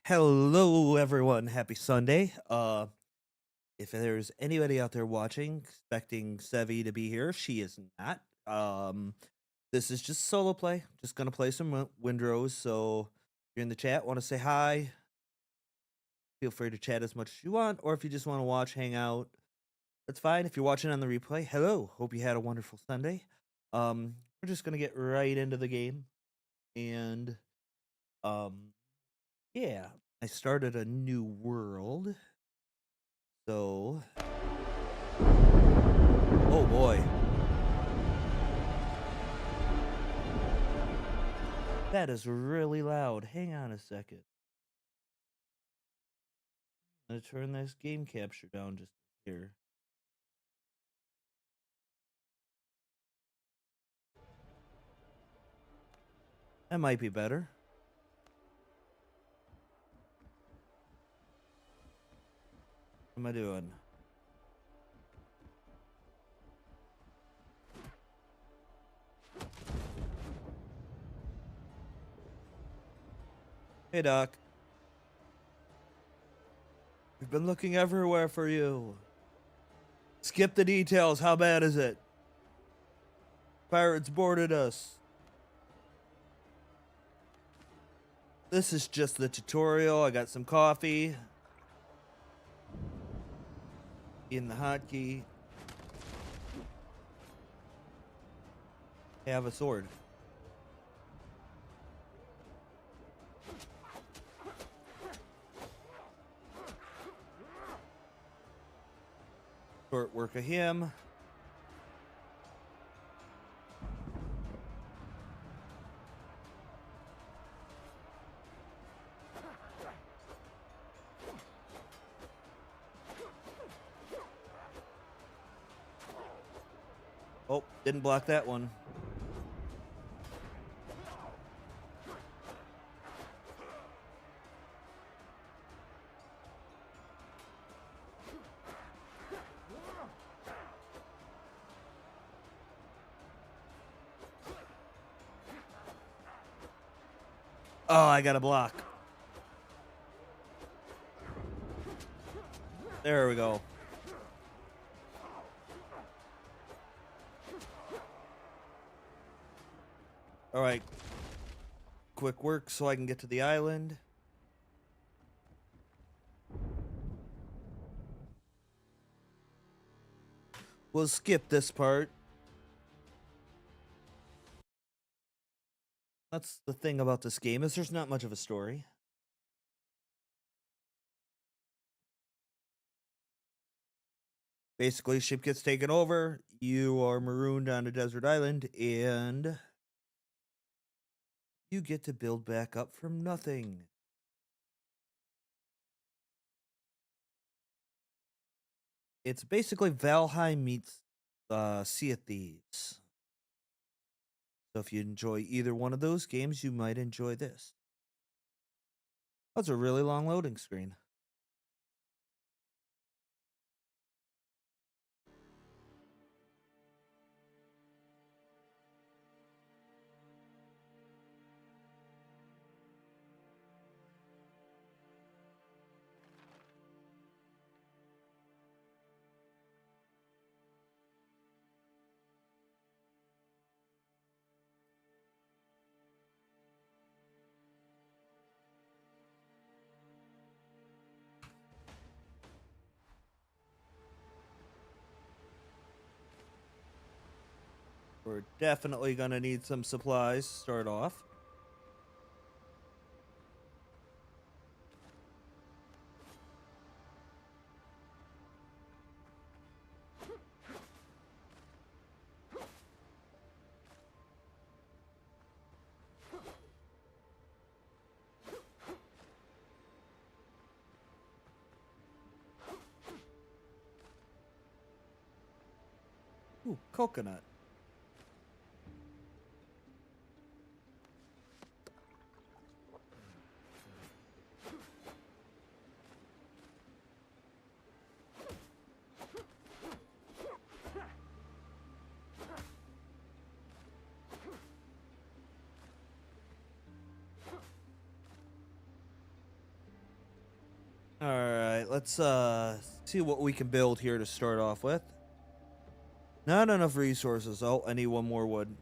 Hello everyone, happy Sunday. If there's anybody out there watching expecting Sevi to be here, she is not. This is just solo play. Just gonna play some Windrose. So if you're in the chat, want to say hi, feel free to chat as much as you want, or if you just want to watch, hang out, that's fine. If you're watching on the replay, hello. Hope you had a wonderful Sunday. We're just gonna get right into the game. And um yeah, I started a new world. So oh boy. That is really loud. Hang on a second. I'm gonna turn this game capture down just here. That might be better. What am I doing? Hey, Doc. We've been looking everywhere for you. Skip the details. How bad is it? Pirates boarded us. This is just the tutorial. I got some coffee. In the hotkey. I have a sword. Short work of him. Oh, didn't block that one. Oh, I got a block. There we go. All right. Quick work so I can get to the island. We'll skip this part. That's the thing about this game, is there's not much of a story. Basically, ship gets taken over, you are marooned on a desert island, and you get to build back up from nothing. It's basically Valheim meets Sea of Thieves. So if you enjoy either one of those games, you might enjoy this. That's a really long loading screen. We're definitely going to need some supplies to start off. Ooh, coconut. let's see what we can build here to start off with. Not enough resources. Oh, I need one more wood.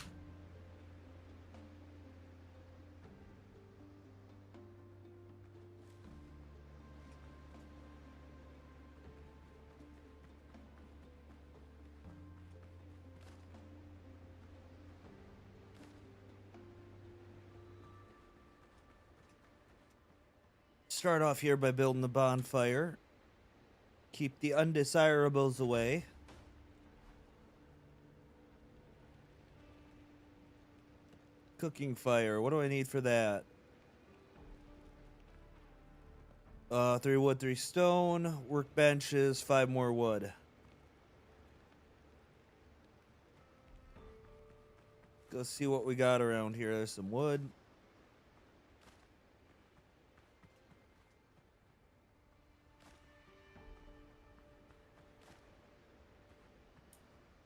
Start off here by building the bonfire. Keep the undesirables away. Cooking fire. What do I need for that? 3 wood, 3 stone. Workbenches, 5 more wood. Go see what we got around here. There's some wood.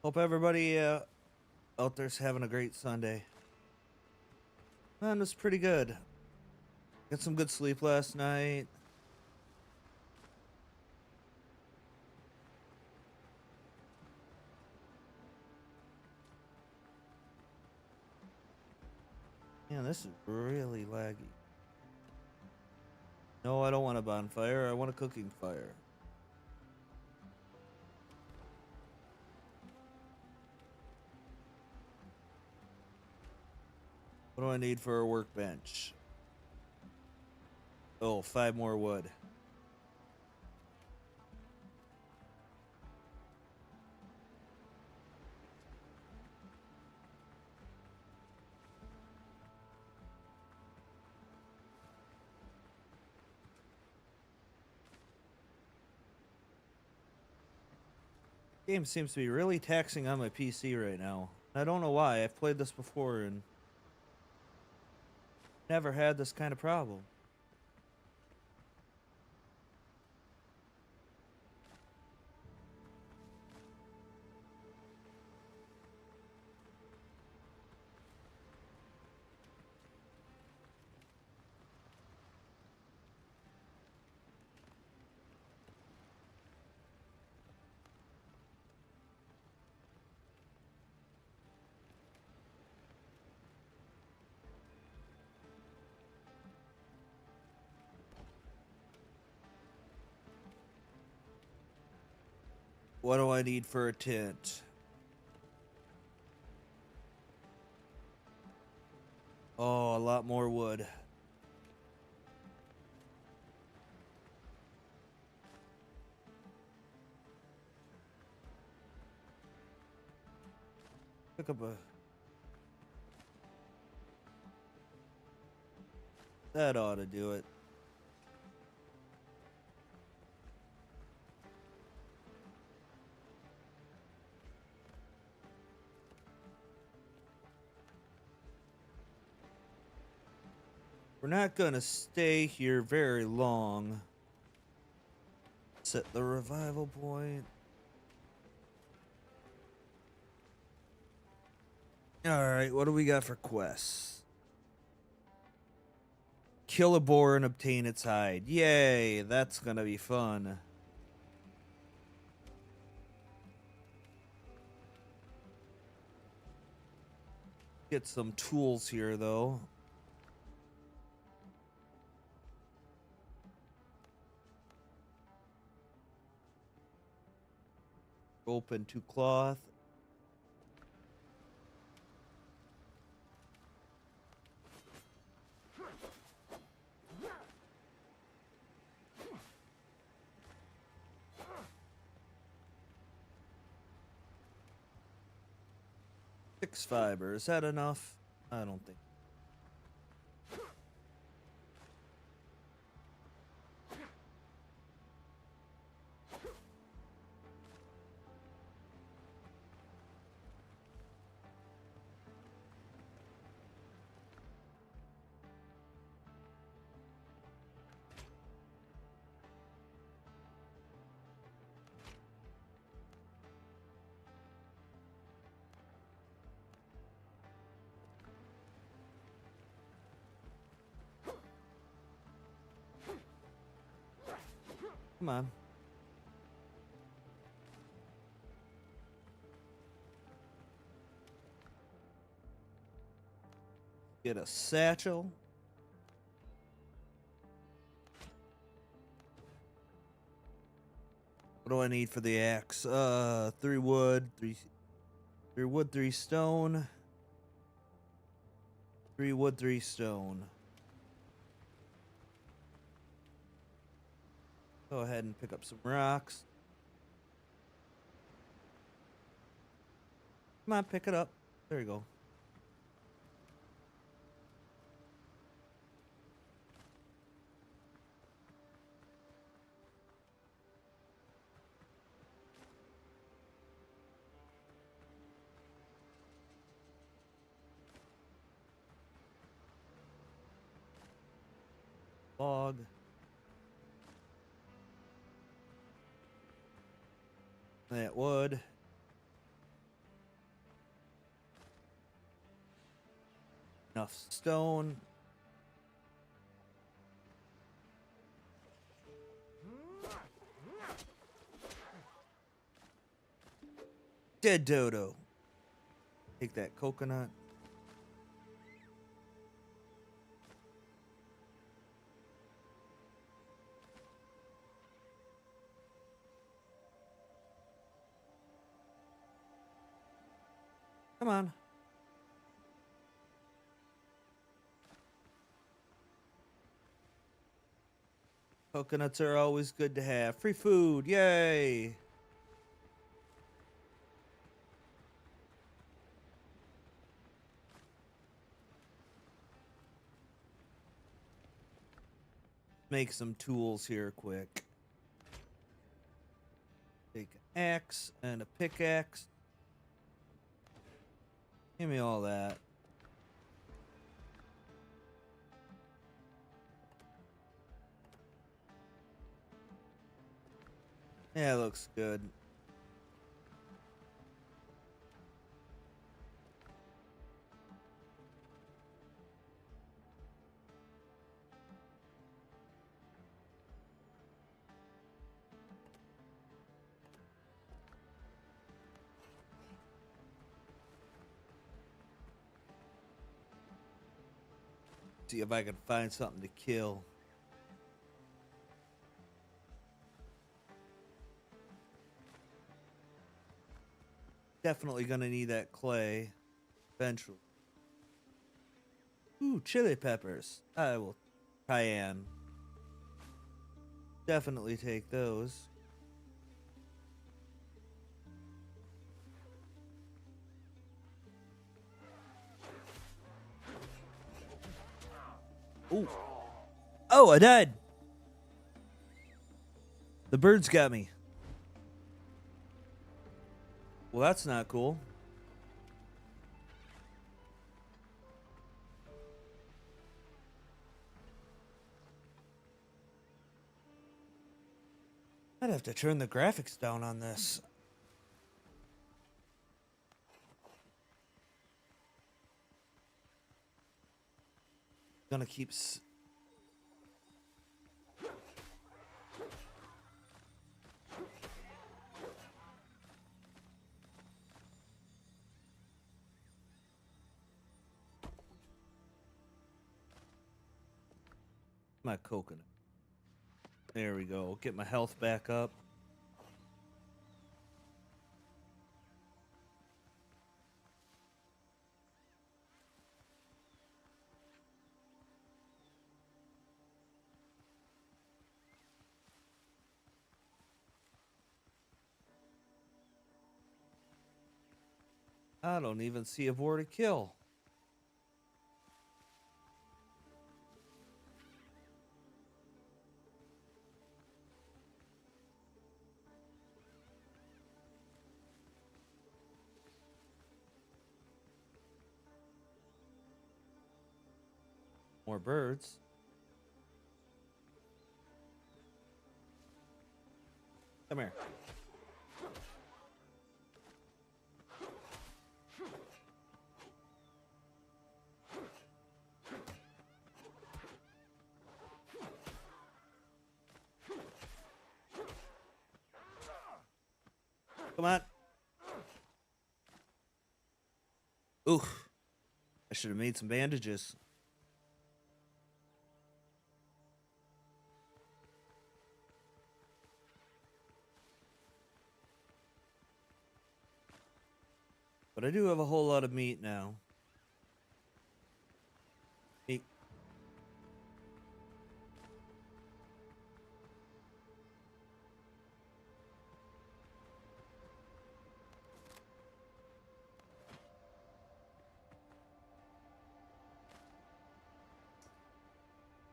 Hope everybody out there's having a great Sunday. Man, it was pretty good. Got some good sleep last night. Man, this is really laggy. No, I don't want a bonfire. I want a cooking fire. What do I need for a workbench? Oh, 5 more wood. Game seems to be really taxing on my PC right now. I don't know why. I've played this before and never had this kind of problem. What do I need for a tent? Oh, a lot more wood. Pick up a... That ought to do it. We're not gonna stay here very long. Set the revival point. Alright, what do we got for quests? Kill a boar and obtain its hide. Yay, that's gonna be fun. Get some tools here, though. Open to cloth. Six fiber. Is that enough? I don't think. Come on. Get a satchel. What do I need for the axe? 3 wood, 3 stone. 3 wood, 3 stone. Go ahead and pick up some rocks. Come on, pick it up. There you go. Log. That wood. Enough stone. Dead dodo. Take that coconut. Come on. Coconuts are always good to have. Free food. Yay. Make some tools here quick. Take an axe and a pickaxe. Give me all that. Yeah, looks good. See if I can find something to kill. Definitely gonna need that clay eventually. Ooh, chili peppers. I will. Cayenne. Definitely take those. Ooh. Oh, I died. The birds got me. Well, that's not cool. I'd have to turn the graphics down on this. Gonna keep my coconut. There we go. Get my health back up. I don't even see a boar to kill. More birds. Come here. Come on. Oof. I should have made some bandages. But I do have a whole lot of meat now. Meat.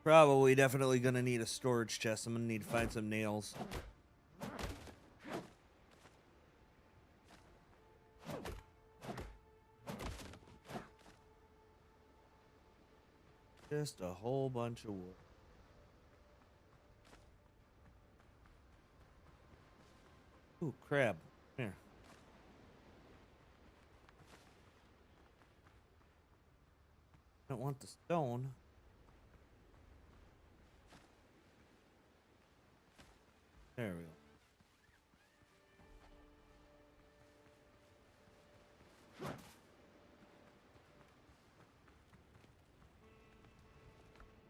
Probably definitely gonna need a storage chest. I'm gonna need to find some nails. Just a whole bunch of wood. Ooh, crab. Here. I don't want the stone. There we go.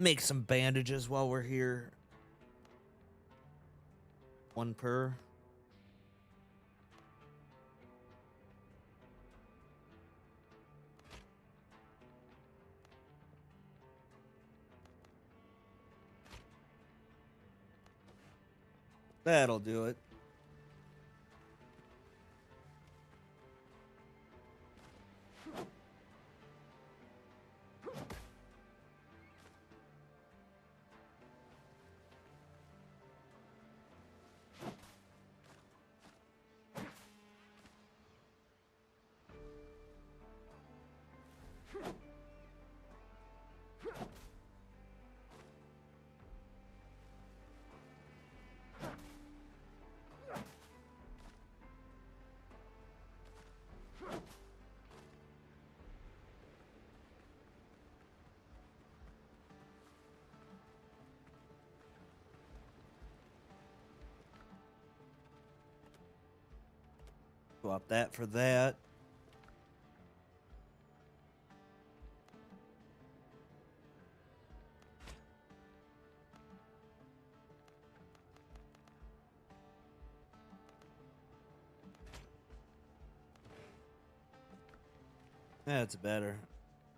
Make some bandages while we're here. One per. That'll do it. Swap that for that. That's better.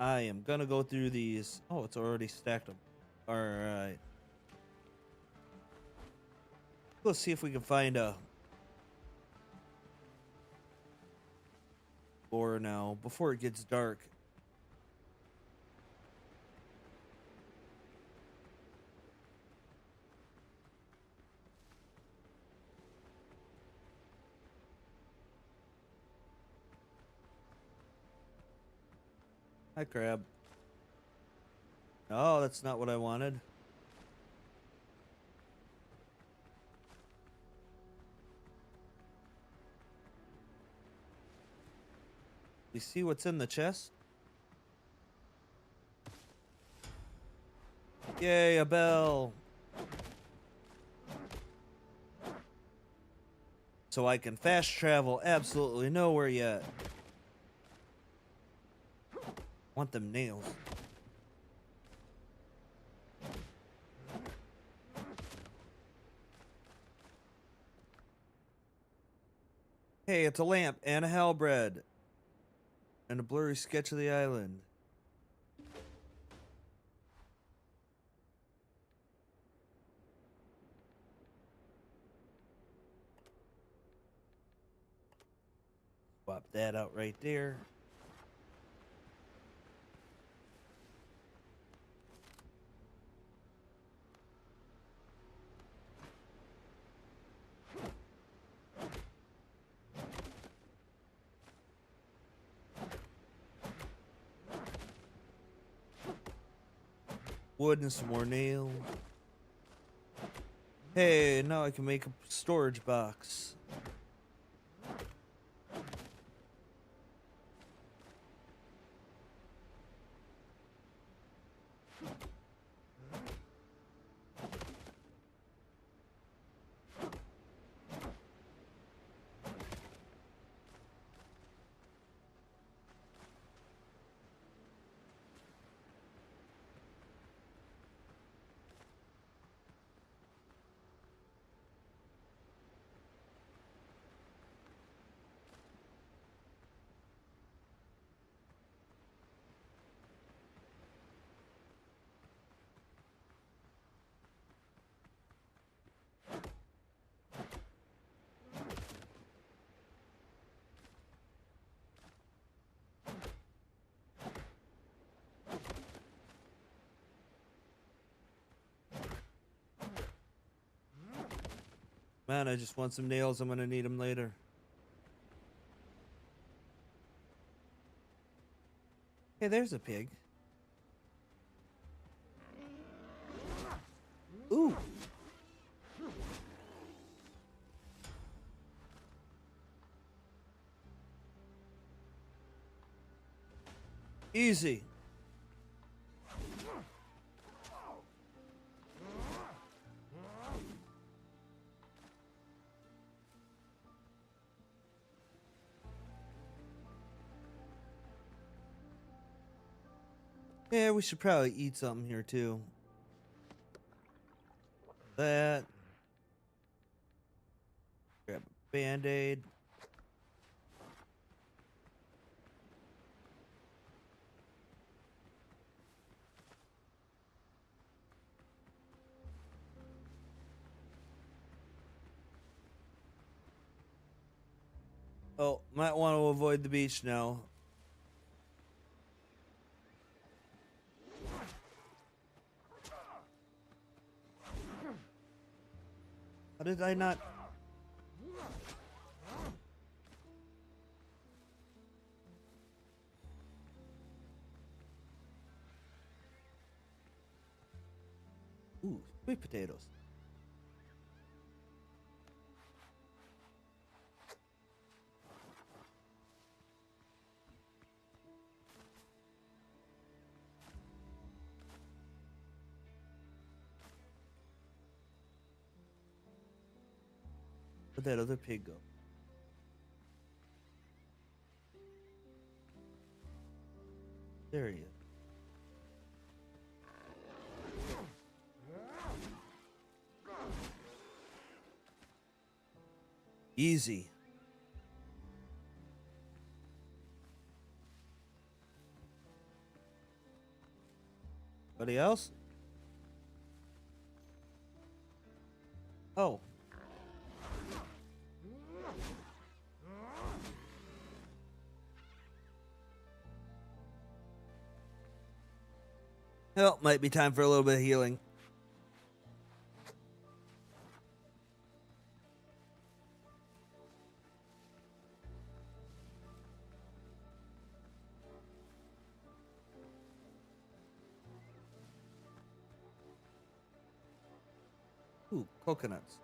I am gonna go through these. Oh, it's already stacked them. Alright. Let's see if we can find a ore now before it gets dark. Hi, crab. Oh, that's not what I wanted. You see what's in the chest? Yay, a bell. So I can fast travel absolutely nowhere yet. Want them nails. Hey, it's a lamp and a halberd. And a blurry sketch of the island. Swap that out right there. Wood and some more nails. Hey, now I can make a storage box. Man, I just want some nails. I'm gonna need them later. Hey, there's a pig. Ooh. Easy. Yeah, we should probably eat something here too. That. Grab a Band-Aid. Oh, might want to avoid the beach now. How did I not? Ooh, sweet potatoes. Where'd that other pig go? There he is. Easy. Anybody else? Oh. Well, might be time for a little bit of healing. Ooh, coconuts.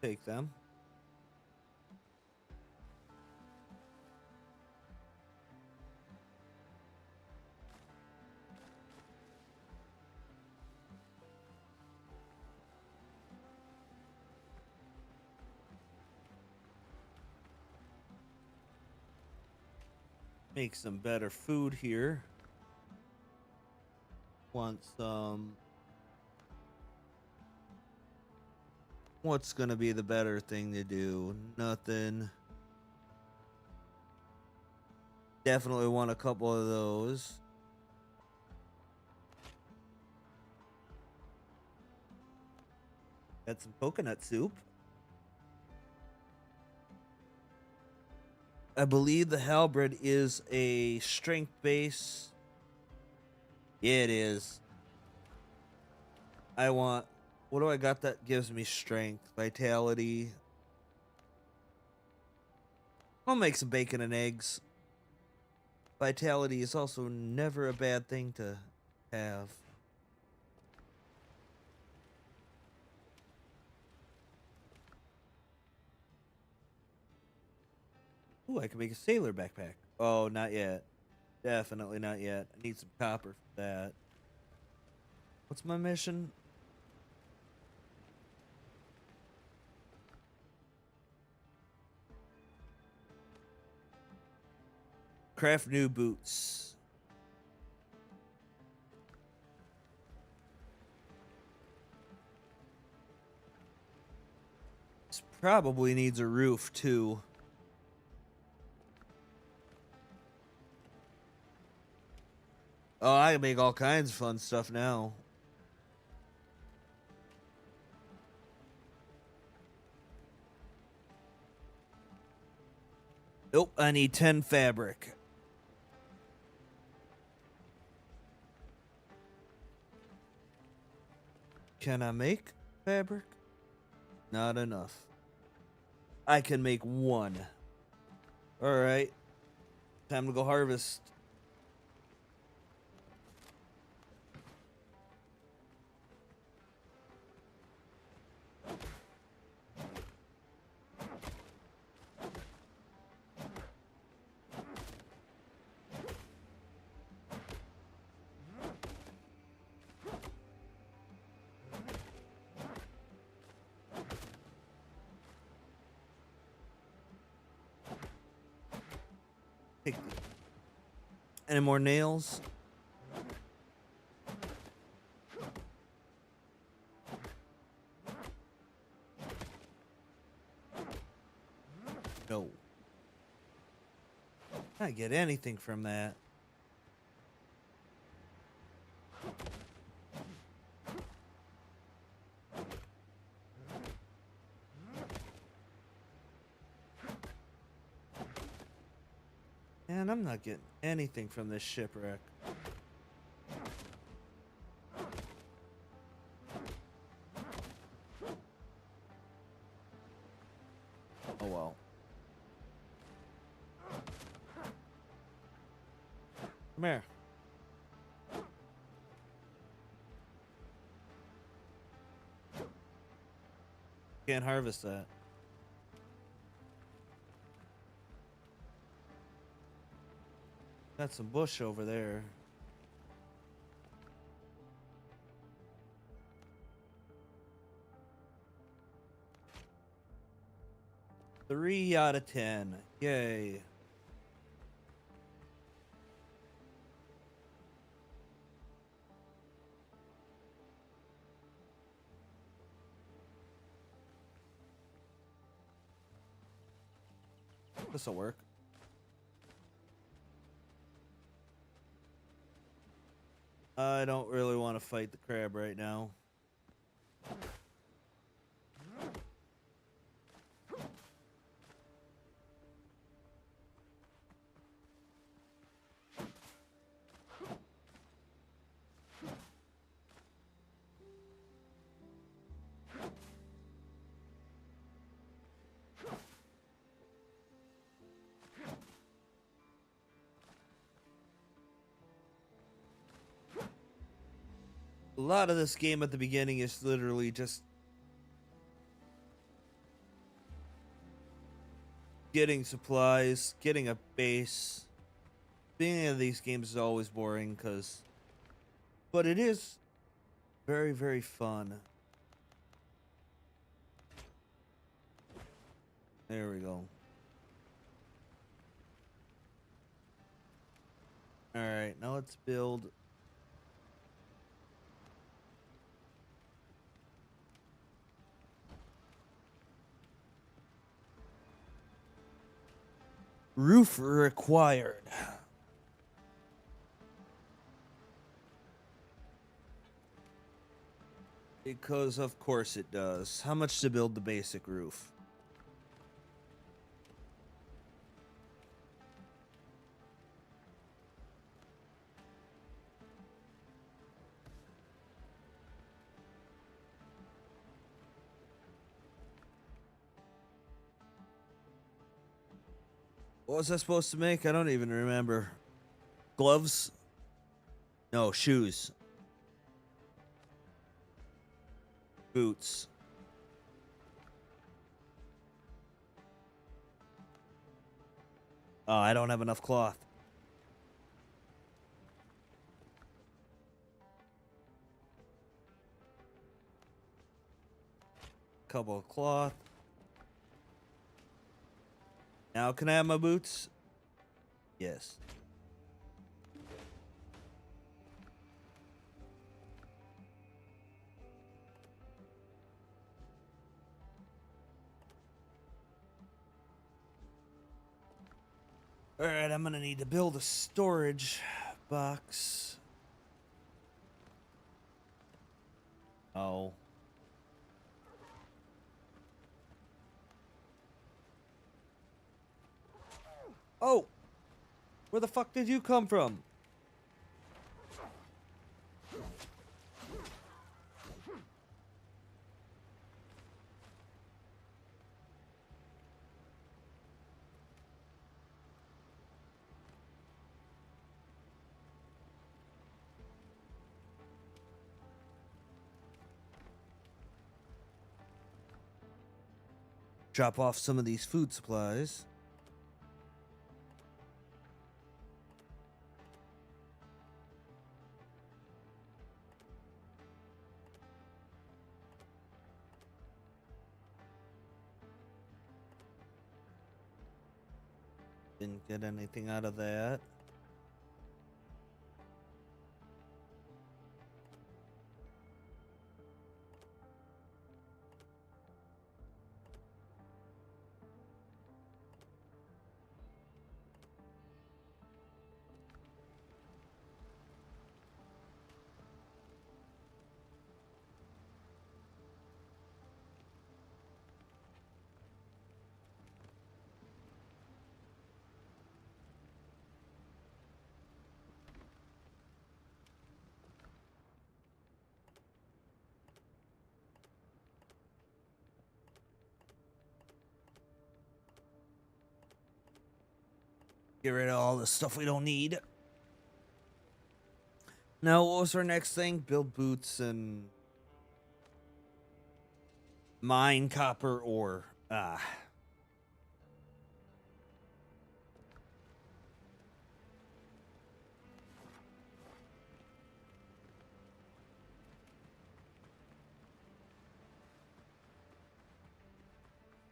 Take them. Make some better food here. Want some... What's gonna be the better thing to do? Nothing. Definitely want a couple of those. Got some coconut soup. I believe the halberd is a strength base. Yeah, it is. I want... What do I got that gives me strength? Vitality. I'll make some bacon and eggs. Vitality is also never a bad thing to have. Ooh, I can make a sailor backpack. Oh, not yet. Definitely not yet. I need some copper for that. What's my mission? Craft new boots. This probably needs a roof too. Oh, I can make all kinds of fun stuff now. Nope, I need 10 fabric. Can I make fabric? Not enough. I can make one. Alright. Time to go harvest. Take any more nails? No. Can't get anything from that. Man, I'm not getting anything from this shipwreck. Oh well. Come here. Can't harvest that. Got some bush over there. Three out of 10. Yay. This'll work. I don't really want to fight the crab right now. A lot of this game at the beginning is literally just getting supplies, getting a base. Beginning of these games is always boring but it is very, very fun. There we go. Alright, now let's build. Roof required. Because of course it does. How much to build the basic roof? What was I supposed to make? I don't even remember. Gloves? No, shoes. Boots. Oh, I don't have enough cloth. Couple of cloth. Now can I have my boots? Yes. Alright, I'm gonna need to build a storage box. Oh. Oh! Where the fuck did you come from? drop off some of these food supplies. Didn't get anything out of that. Get rid of all the stuff we don't need. Now, what was our next thing? Build boots and mine copper ore.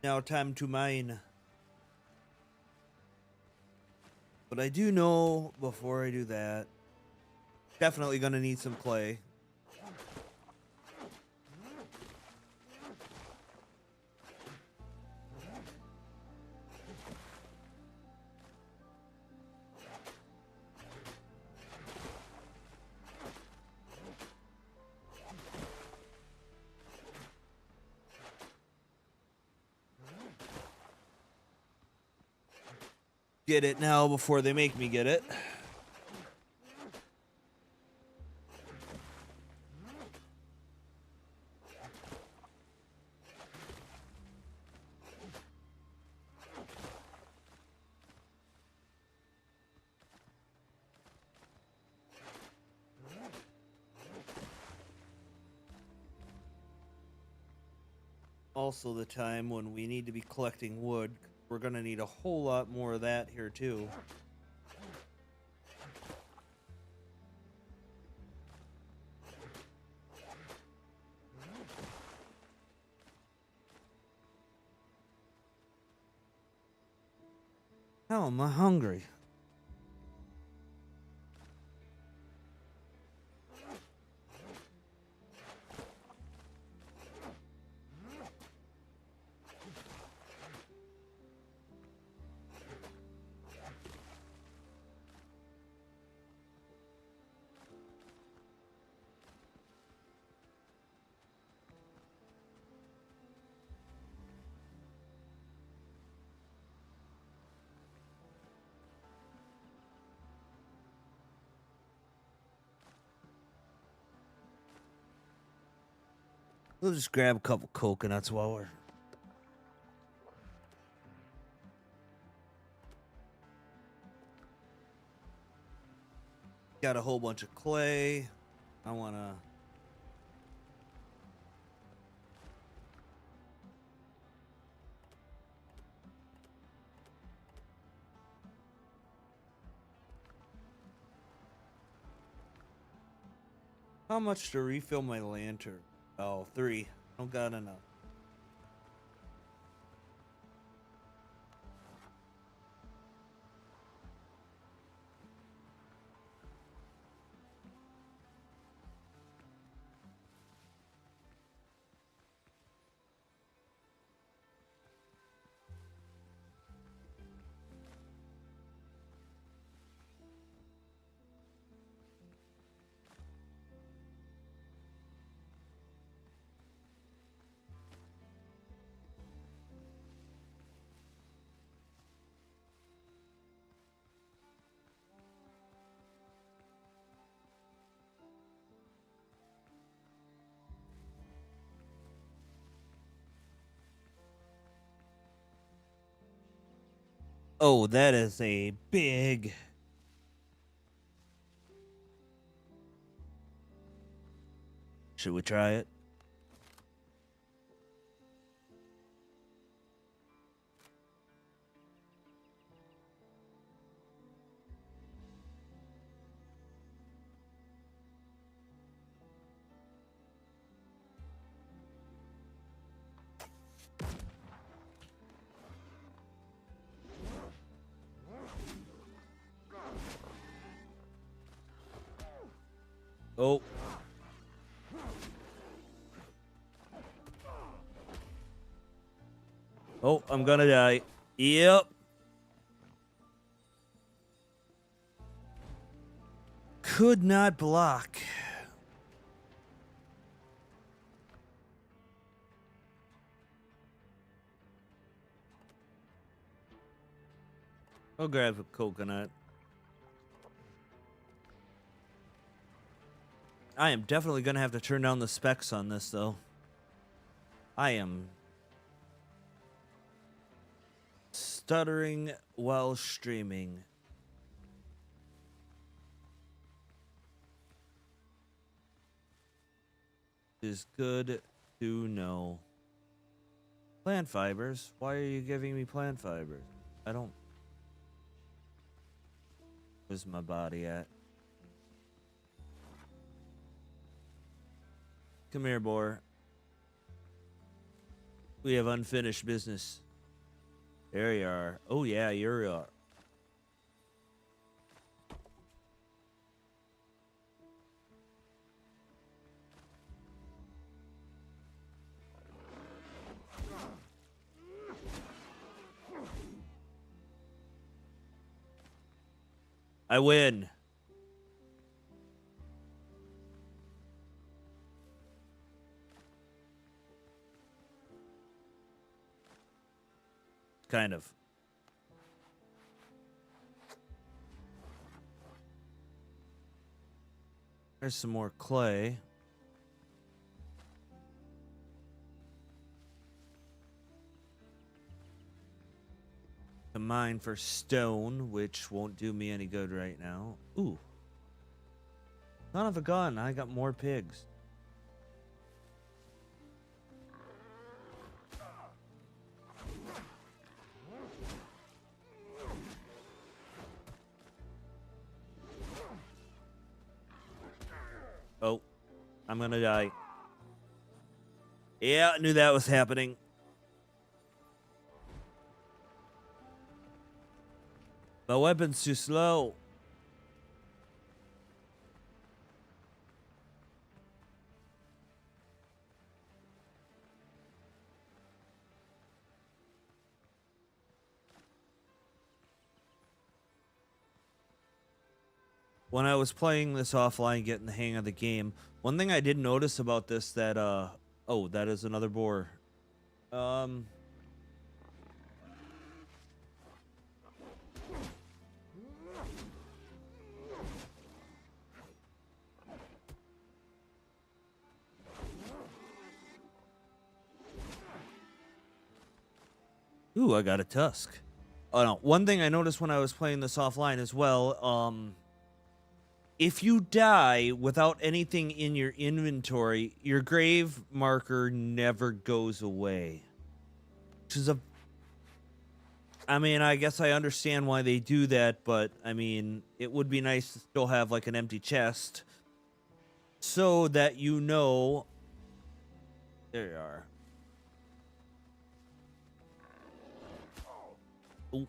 Now time to mine. But I do know before I do that, definitely gonna need some clay. Get it now before they make me get it. Also the time when we need to be collecting wood. We're gonna need a whole lot more of that here too. How am I hungry? We'll just grab a couple coconuts while we're... Got a whole bunch of clay. I wanna... How much to refill my lantern? Oh, 3. Don't got enough. Oh, that is a big... Should we try it? Oh. Oh, I'm gonna die. Yep. Could not block. I'll grab a coconut. I am definitely gonna have to turn down the specs on this, though. I am stuttering while streaming. Is good to know. Plant fibers? Why are you giving me plant fibers? I don't... Where's my body at? Come here, boar. We have unfinished business. There you are. Oh, yeah, you're... I win. Kind of. There's some more clay. A mine for stone, which won't do me any good right now. Ooh. Son of a gun, I got more pigs. Oh, I'm gonna die. Yeah, I knew that was happening. My weapon's too slow. When I was playing this offline, getting the hang of the game, one thing I did notice about this that, oh, that is another boar. Ooh, I got a tusk. Oh no, one thing I noticed when I was playing this offline as well, if you die without anything in your inventory, your grave marker never goes away. Which is a... I mean, I guess I understand why they do that, but, I mean, it would be nice to still have, like, an empty chest. So that you know... There you are. Ooh.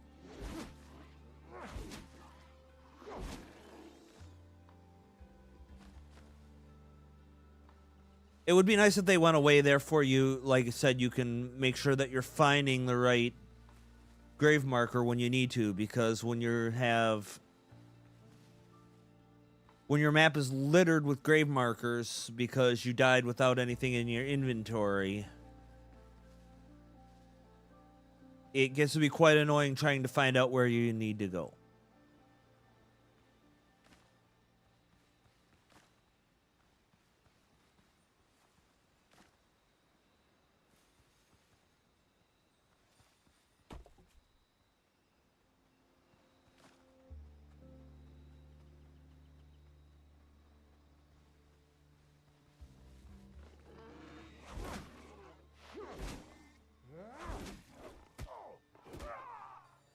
It would be nice if they went away there for you. Like I said, you can make sure that you're finding the right grave marker when you need to, because when your map is littered with grave markers because you died without anything in your inventory, it gets to be quite annoying trying to find out where you need to go.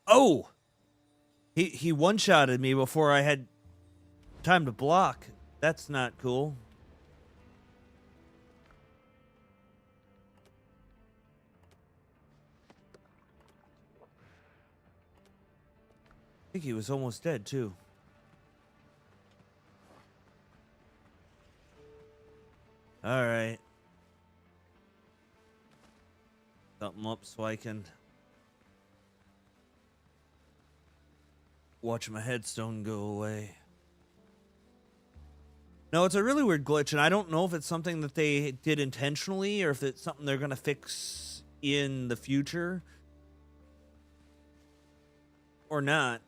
Oh! He one-shotted me before I had time to block. That's not cool. I think he was almost dead, too. something up so I can watch my headstone go away. No, it's a really weird glitch, and I don't know if it's something that they did intentionally or if it's something they're going to fix in the future or not.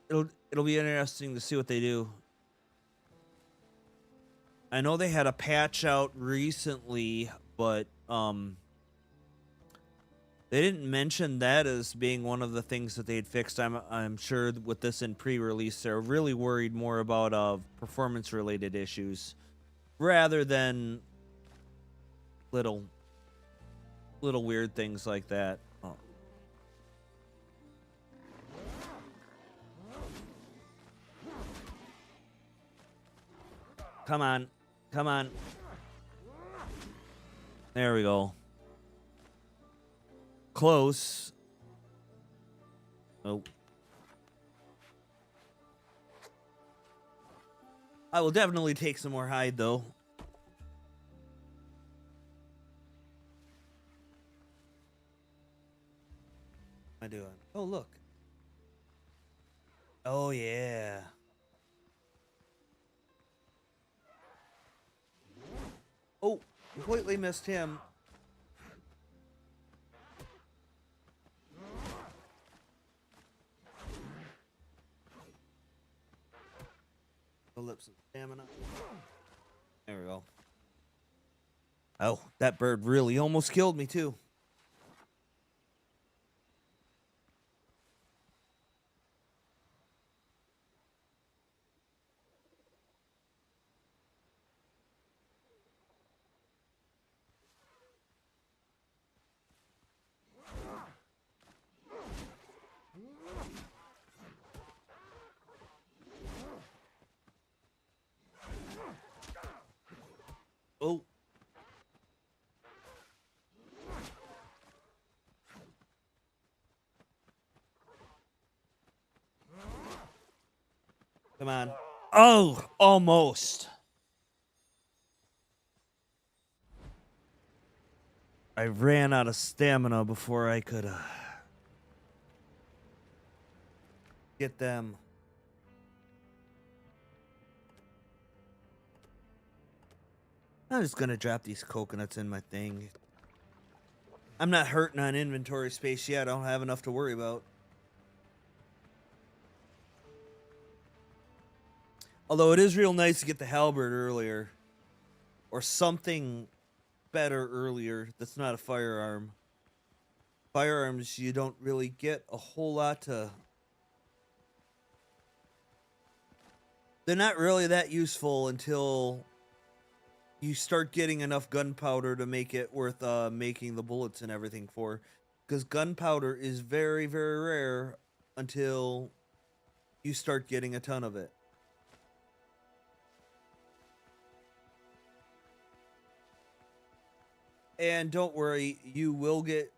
It'll be interesting to see what they do. I know they had a patch out recently, but they didn't mention that as being one of the things that they'd fixed. I'm sure with this in pre-release, they're really worried more about performance-related issues rather than little weird things like that. Oh. Come on. Come on. There we go. Close. Oh. I will definitely take some more hide, though. What am I doing? Oh, look. Oh, yeah. Oh, completely missed him. Build up some stamina. There we go. Oh, that bird really almost killed me, too. Oh. Come on. Oh, almost. I ran out of stamina before I could get them. I'm just gonna drop these coconuts in my thing. I'm not hurting on inventory space yet. I don't have enough to worry about. Although it is real nice to get the halberd earlier. Or something better earlier that's not a firearm. Firearms, you don't really get a whole lot to... They're not really that useful until you start getting enough gunpowder to make it worth making the bullets and everything for. Because gunpowder is very, very rare until you start getting a ton of it. And don't worry, you will get,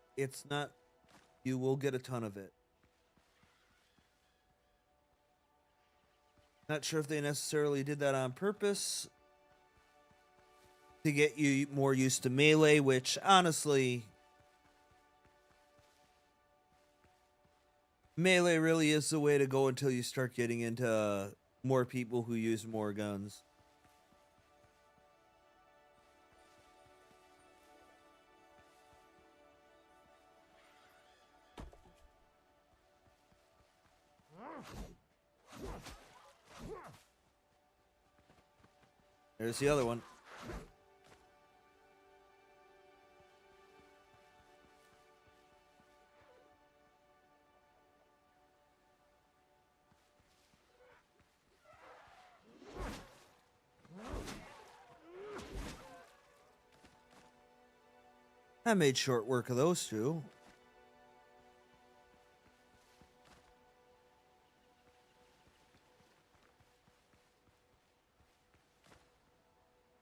you will get a ton of it. Not sure if they necessarily did that on purpose to get you more used to melee, which honestly, melee really is the way to go until you start getting into more people who use more guns. There's the other one. I made short work of those two.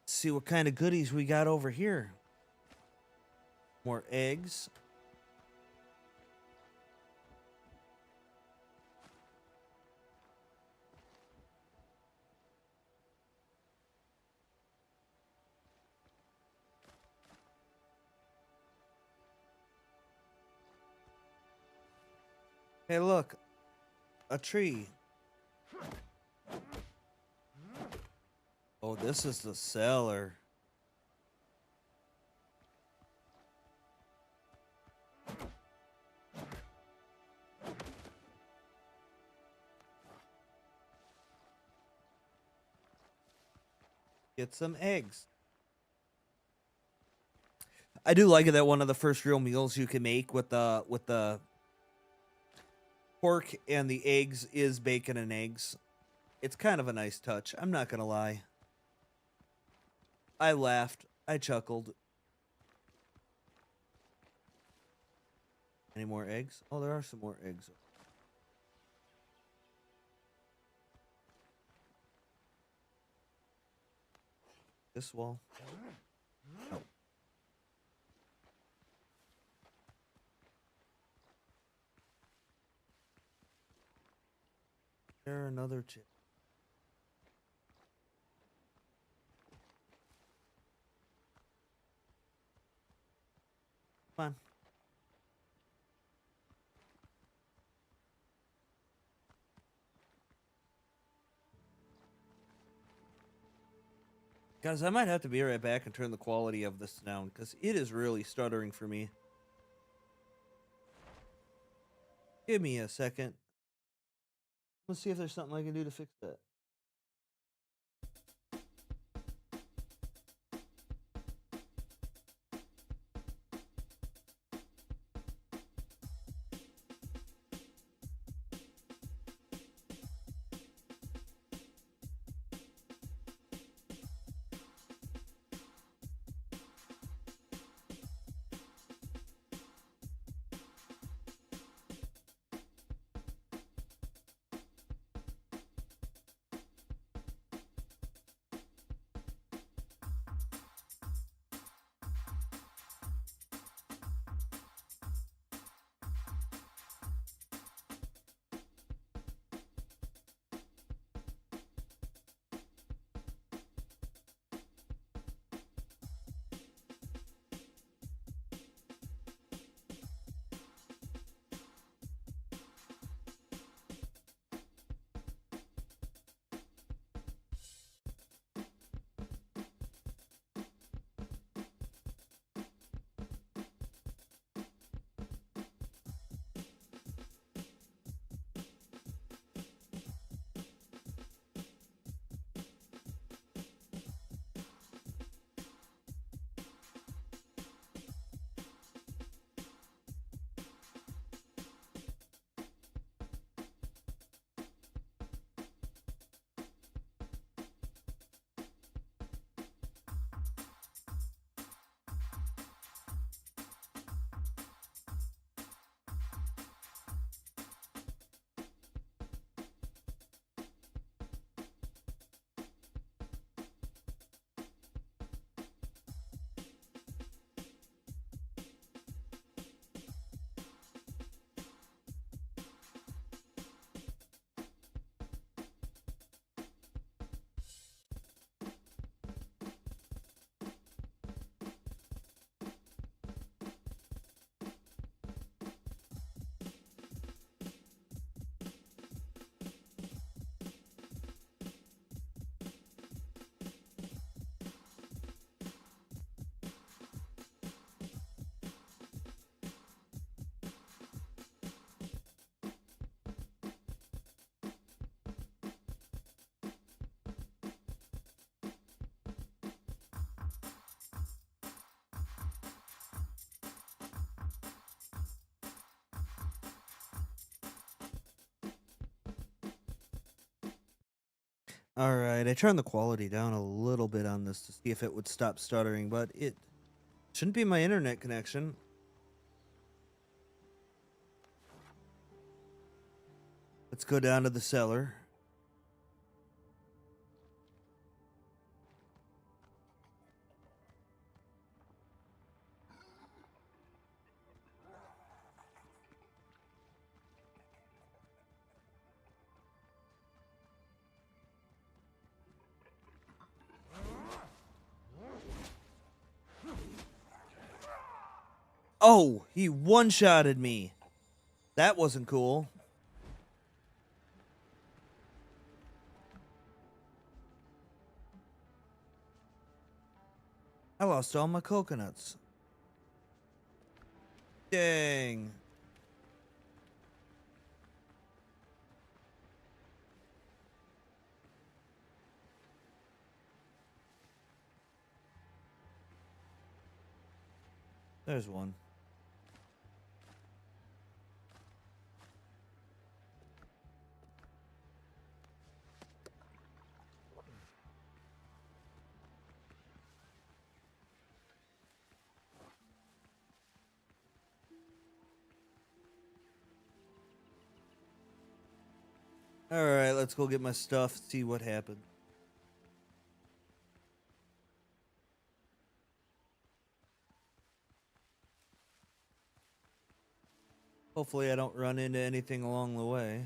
Let's see what kind of goodies we got over here. More eggs. Hey, look, a tree. Oh, this is the cellar. Get some eggs. I do like it that one of the first real meals you can make with the pork and the eggs is bacon and eggs. It's kind of a nice touch. I'm not gonna lie. I laughed. I chuckled. Any more eggs? Oh, there are some more eggs. This wall. Oh. There another chip. Fine. Guys, I might have to be right back and turn the quality of this down because it is really stuttering for me. Give me a second. Let's see if there's something I can do to fix that. All right, I turned the quality down a little bit on this to see if it would stop stuttering, but it shouldn't be my internet connection. Let's go down to the cellar. Oh, he one-shotted me. That wasn't cool. I lost all my coconuts. Dang. There's one. Alright, let's go get my stuff, see what happened. Hopefully I don't run into anything along the way.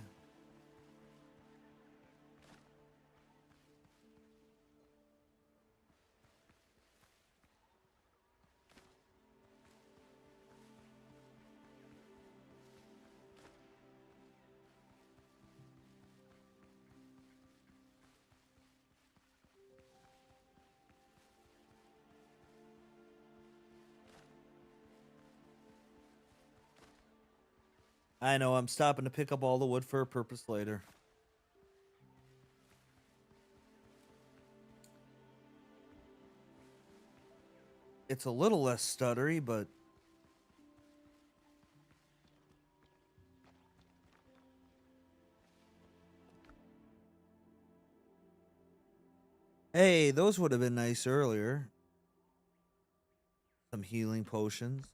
I know, I'm stopping to pick up all the wood for a purpose later. It's a little less stuttery, but... Hey, those would have been nice earlier. Some healing potions.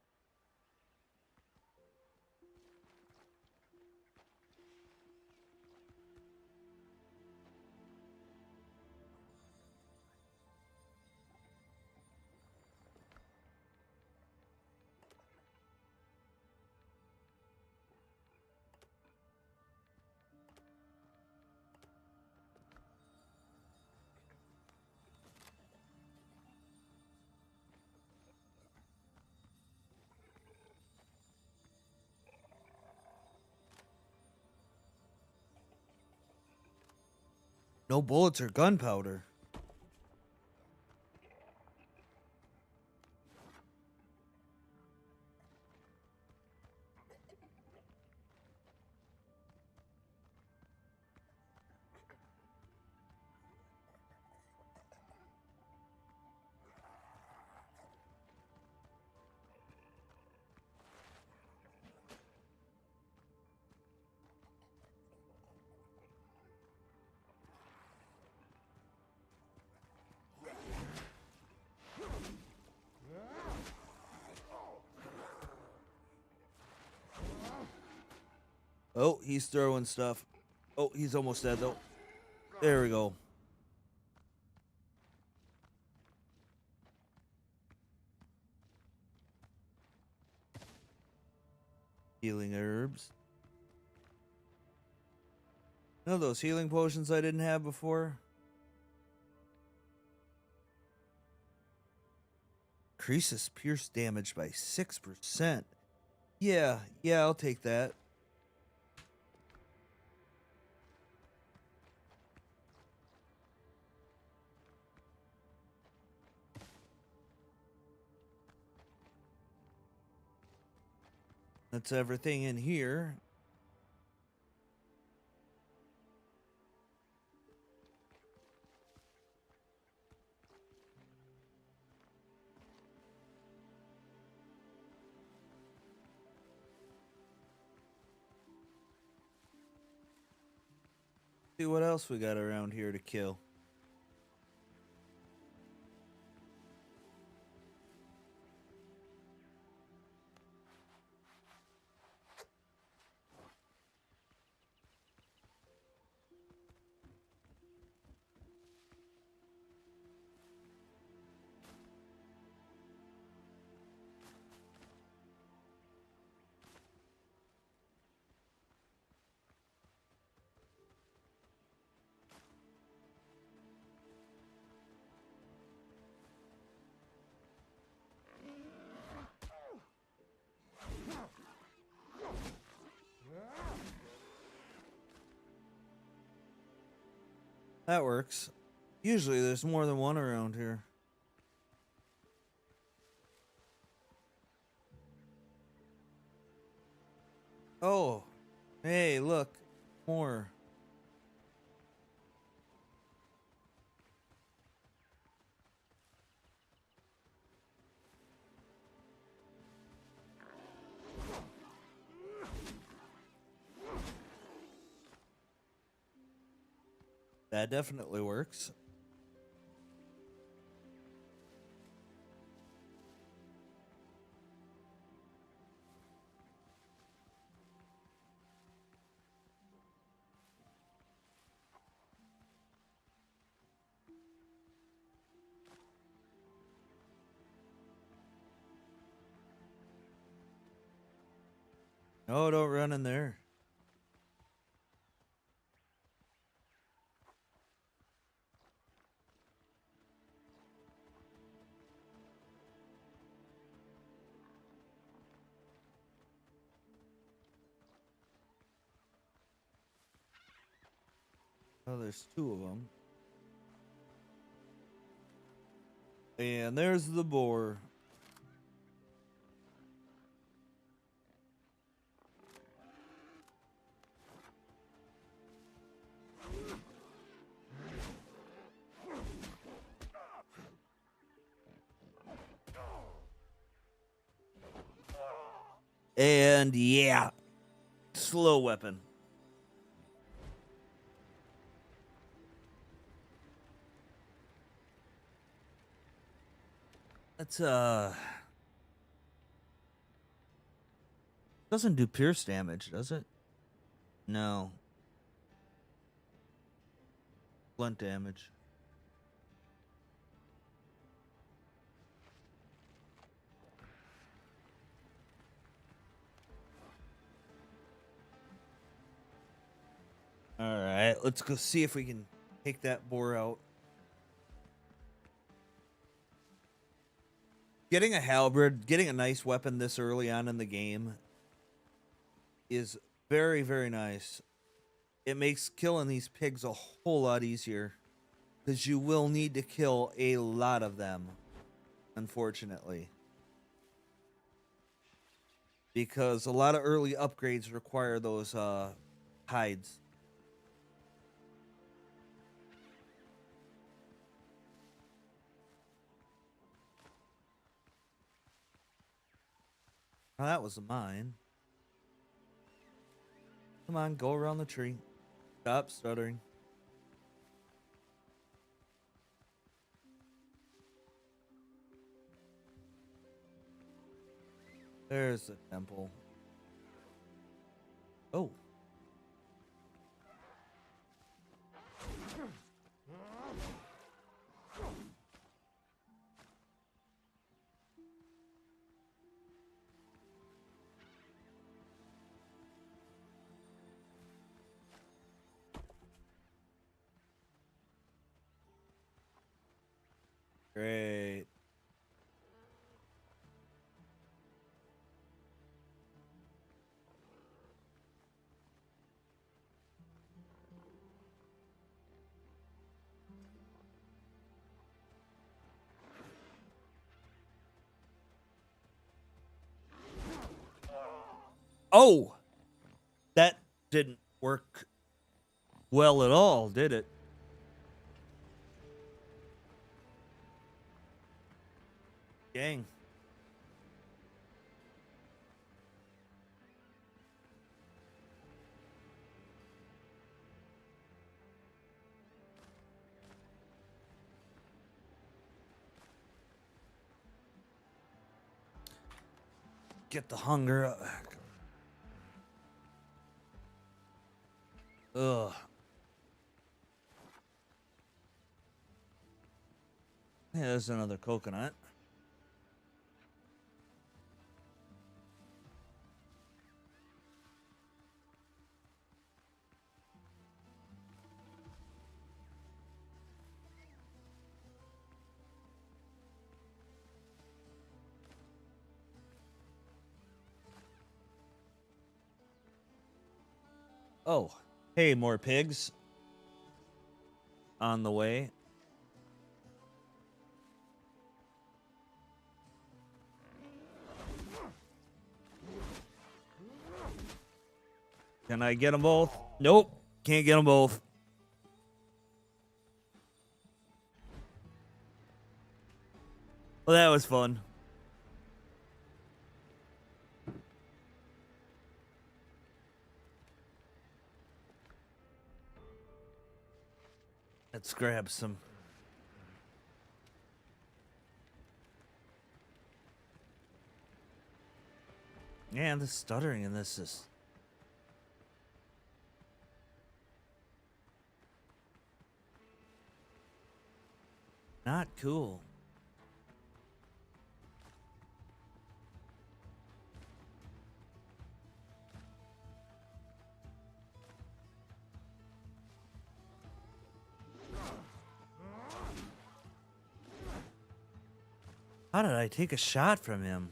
No bullets or gunpowder. Oh, he's throwing stuff. Oh, he's almost dead, though. There we go. Healing herbs. No, those healing potions I didn't have before. Increases pierce damage by 6%. Yeah, I'll take that. That's everything in here. See what else we got around here to kill. That works. Usually there's more than one around here. Oh, hey, look, more. That definitely works. No, don't run in there. Oh, there's two of them. And there's the boar. And yeah, slow weapon. That's doesn't do pierce damage, does it? No. Blunt damage. All right, let's go see if we can take that boar out. Getting a halberd, getting a nice weapon this early on in the game is very, very nice. It makes killing these pigs a whole lot easier because you will need to kill a lot of them, unfortunately. Because a lot of early upgrades require those hides. Oh, that was a mine. Come on, go around the tree. Stop stuttering. There's the temple. Oh. Great. Oh, that didn't work well at all, did it? Dang. Get the hunger up. Ugh. Yeah, there's another coconut. Oh, hey, more pigs on the way. Can I get them both? Nope. Can't get them both. Well, that was fun. Let's grab some. Yeah, the stuttering in this is not cool. How did I take a shot from him?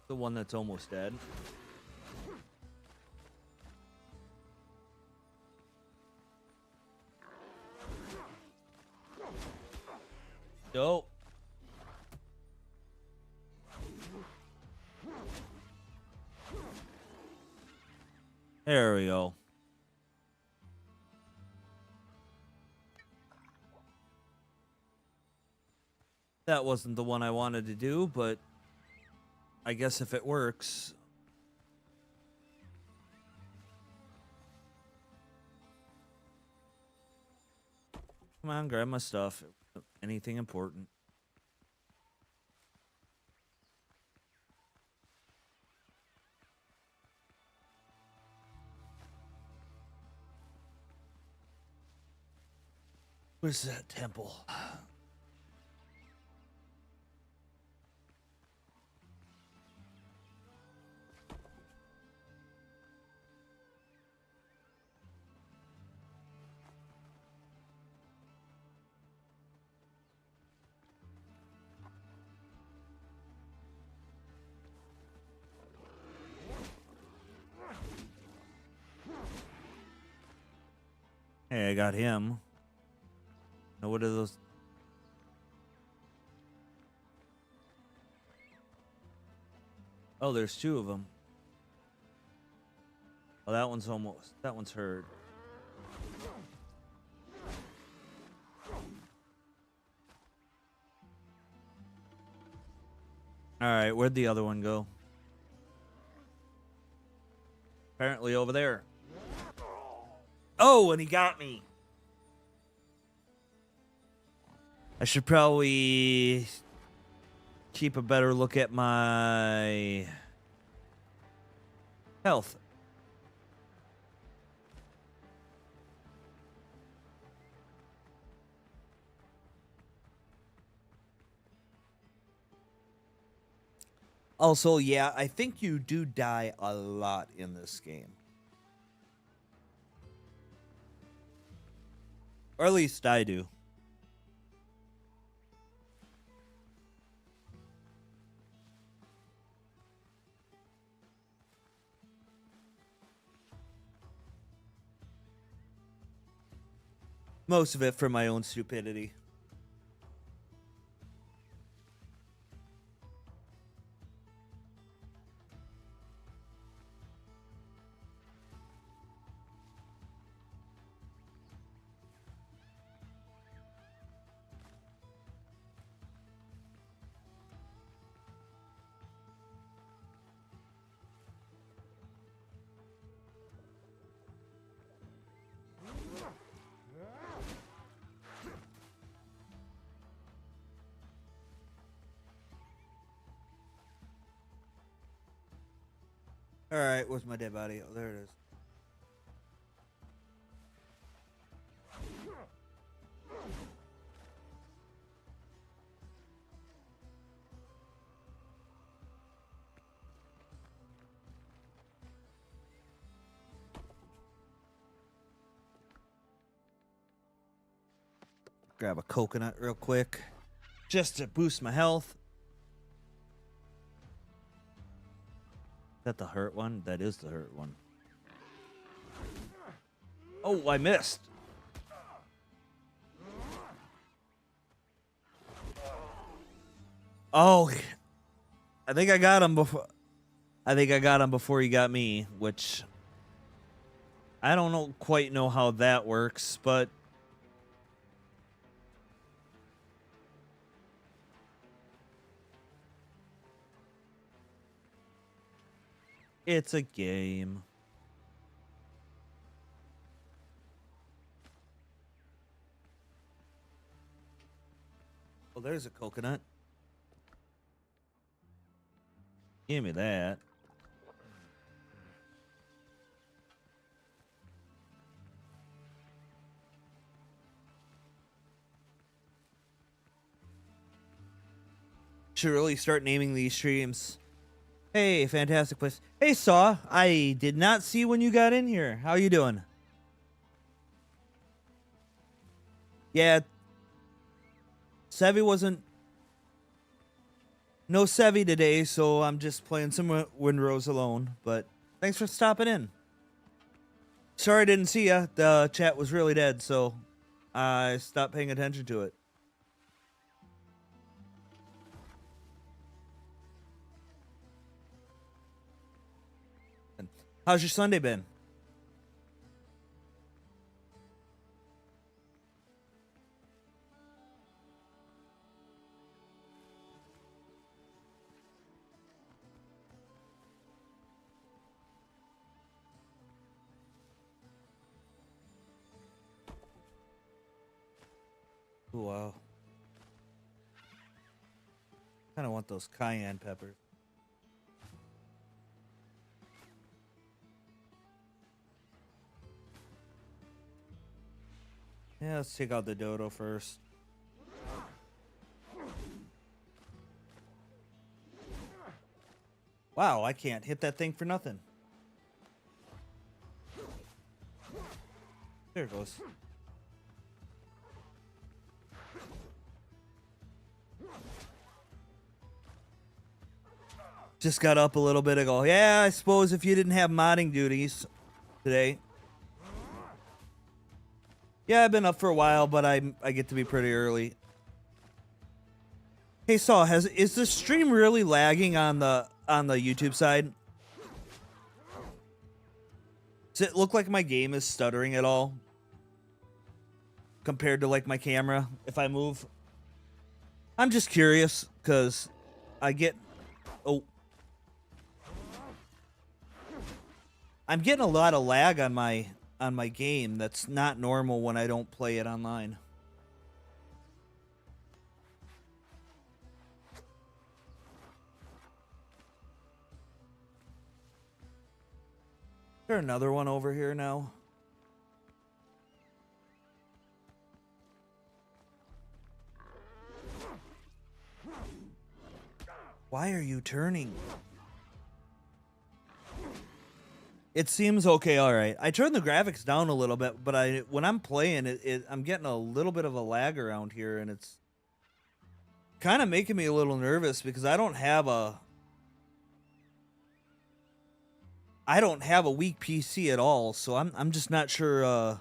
The one that's almost dead. Dope. There we go. That wasn't the one I wanted to do, but I guess if it works. Come on, grab my stuff. Anything important. Where's that temple? Hey, I got him. Now what are those? Oh, there's two of them. Oh, that one's hurt. All right, where'd the other one go? Apparently over there. Oh, and he got me. I should probably keep a better look at my health. Also, yeah, I think you do die a lot in this game. Or at least I do. Most of it for my own stupidity. All right, where's my dead body? Oh, there it is. Grab a coconut real quick, just to boost my health. Is that the hurt one? That is the hurt one. Oh, I missed. Oh, I think I got him before. I think I got him before he got me, which I don't quite know how that works, but it's a game. Well, there's a coconut. Give me that. Should really start naming these streams. Hey, fantastic place. Hey, Saw. I did not see when you got in here. How you doing? Yeah. Sevy wasn't... No Sevy today, so I'm just playing some Windrose alone. But thanks for stopping in. Sorry I didn't see ya. The chat was really dead, so I stopped paying attention to it. How's your Sunday been? Ooh, wow. Kind of want those cayenne peppers. Yeah, let's take out the dodo first. Wow, I can't hit that thing for nothing. There it goes. Just got up a little bit ago. Yeah, I suppose if you didn't have modding duties today. Yeah, I've been up for a while, but I get to be pretty early. Hey, Saul, is the stream really lagging on the YouTube side? Does it look like my game is stuttering at all compared to like my camera if I move? I'm just curious because I get I'm getting a lot of lag on my game that's not normal when I don't play it online. Is there another one over here now? Why are you turning? It seems okay, all right. I turned the graphics down a little bit, but when I'm playing I'm getting a little bit of a lag around here, and it's kind of making me a little nervous because I don't have a weak PC at all, so I'm just not sure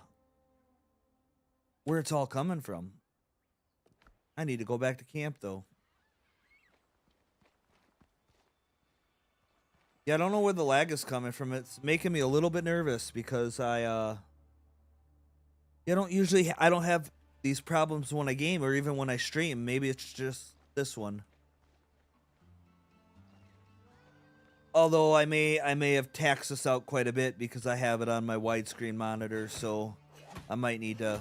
where it's all coming from. I need to go back to camp though. Yeah, I don't know where the lag is coming from. It's making me a little bit nervous because I don't have these problems when I game or even when I stream. Maybe it's just this one. Although I may have taxed this out quite a bit because I have it on my widescreen monitor, so I might need to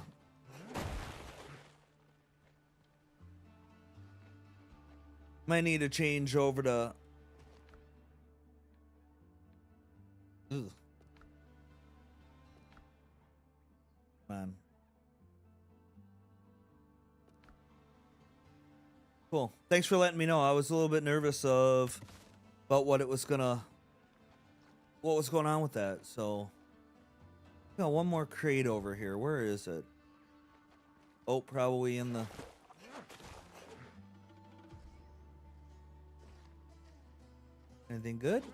change over to Ugh. Man. Cool. Thanks for letting me know. I was a little bit nervous about what was going on with that. So, got one more crate over here. Where is it? Oh, probably in the... Anything good?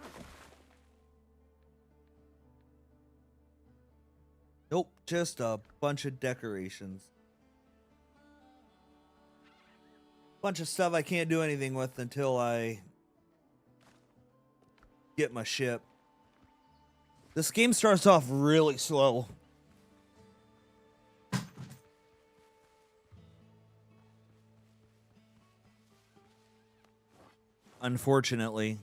Nope, just a bunch of decorations. Bunch of stuff I can't do anything with until I get my ship. This game starts off really slow. Unfortunately.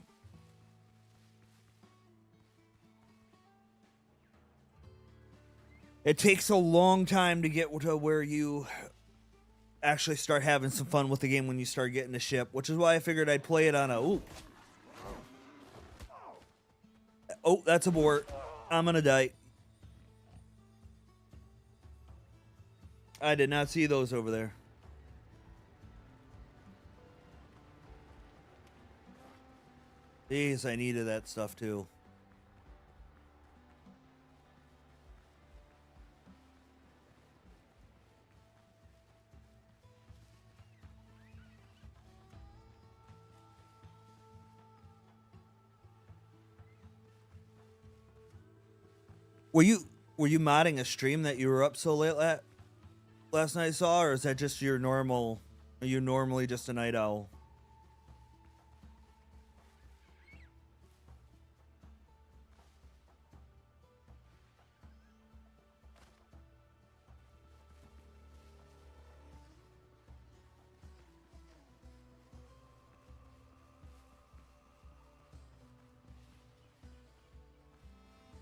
It takes a long time to get to where you actually start having some fun with the game when you start getting a ship, which is why I figured I'd play it on a... Ooh. Oh, that's a board. I'm gonna die. I did not see those over there. Jeez, I needed that stuff too. Were you modding a stream that you were up so late last night I saw, or is that just your normal? Are you normally just a night owl?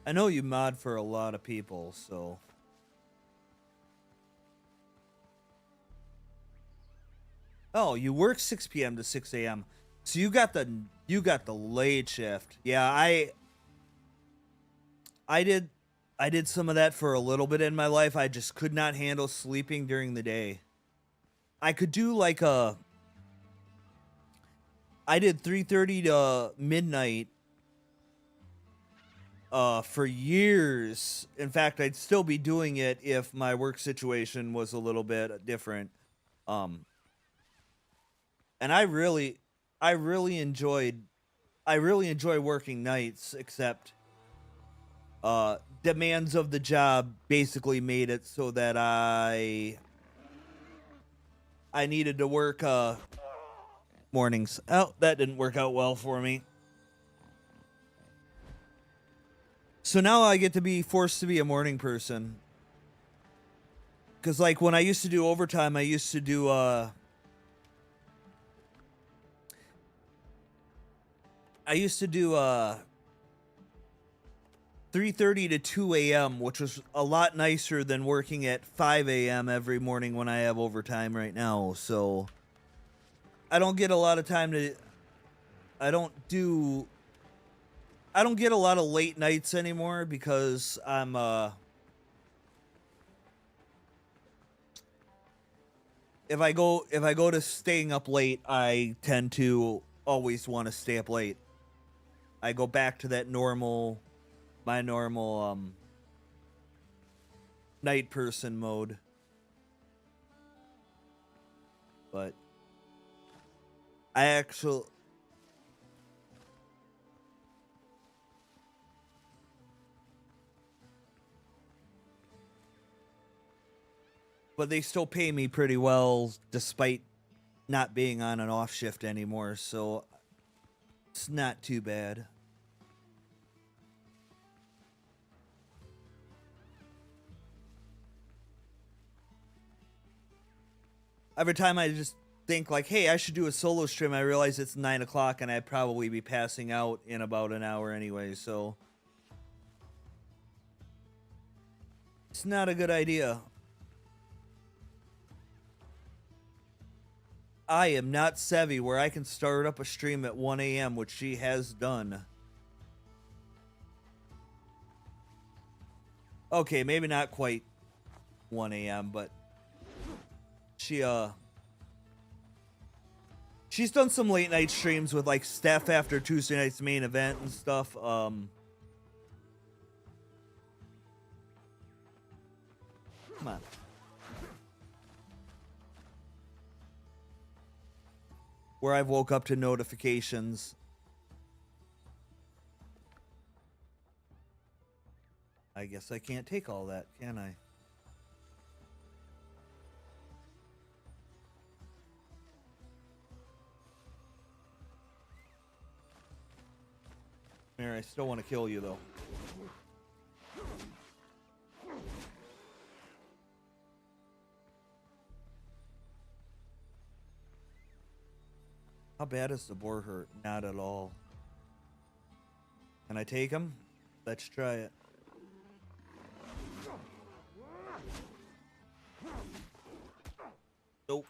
I know you mod for a lot of people, so. Oh, you work 6 p.m. to 6 a.m. So you got the late shift. Yeah, I did some of that for a little bit in my life. I just could not handle sleeping during the day. I could do like I did 3:30 to midnight for years. In fact, I'd still be doing it if my work situation was a little bit different. And I really enjoy working nights, except demands of the job basically made it so that I needed to work mornings. Oh, that didn't work out well for me. So now I get to be forced to be a morning person. Cause like when I used to do overtime, I used to do 3:30 to 2 a.m., which was a lot nicer than working at 5 a.m. every morning when I have overtime right now. So I don't get a lot of time to I don't get a lot of late nights anymore because I'm if I go to staying up late, I tend to always want to stay up late. I go back to that my normal night person mode. But I actually but they still pay me pretty well despite not being on an off shift anymore, so it's not too bad. Every time I just think like, hey, I should do a solo stream, I realize it's 9 o'clock and I'd probably be passing out in about an hour anyway, so it's not a good idea. I am not Sevy where I can start up a stream at 1 a.m., which she has done. Okay, maybe not quite 1 a.m., but she's done some late night streams with like Steph after Tuesday night's main event and stuff. Come on. where I've woke up to notifications. I guess I can't take all that, can I? Mary, I still want to kill you, though. How bad is the boar hurt? Not at all. Can I take him? Let's try it. Nope.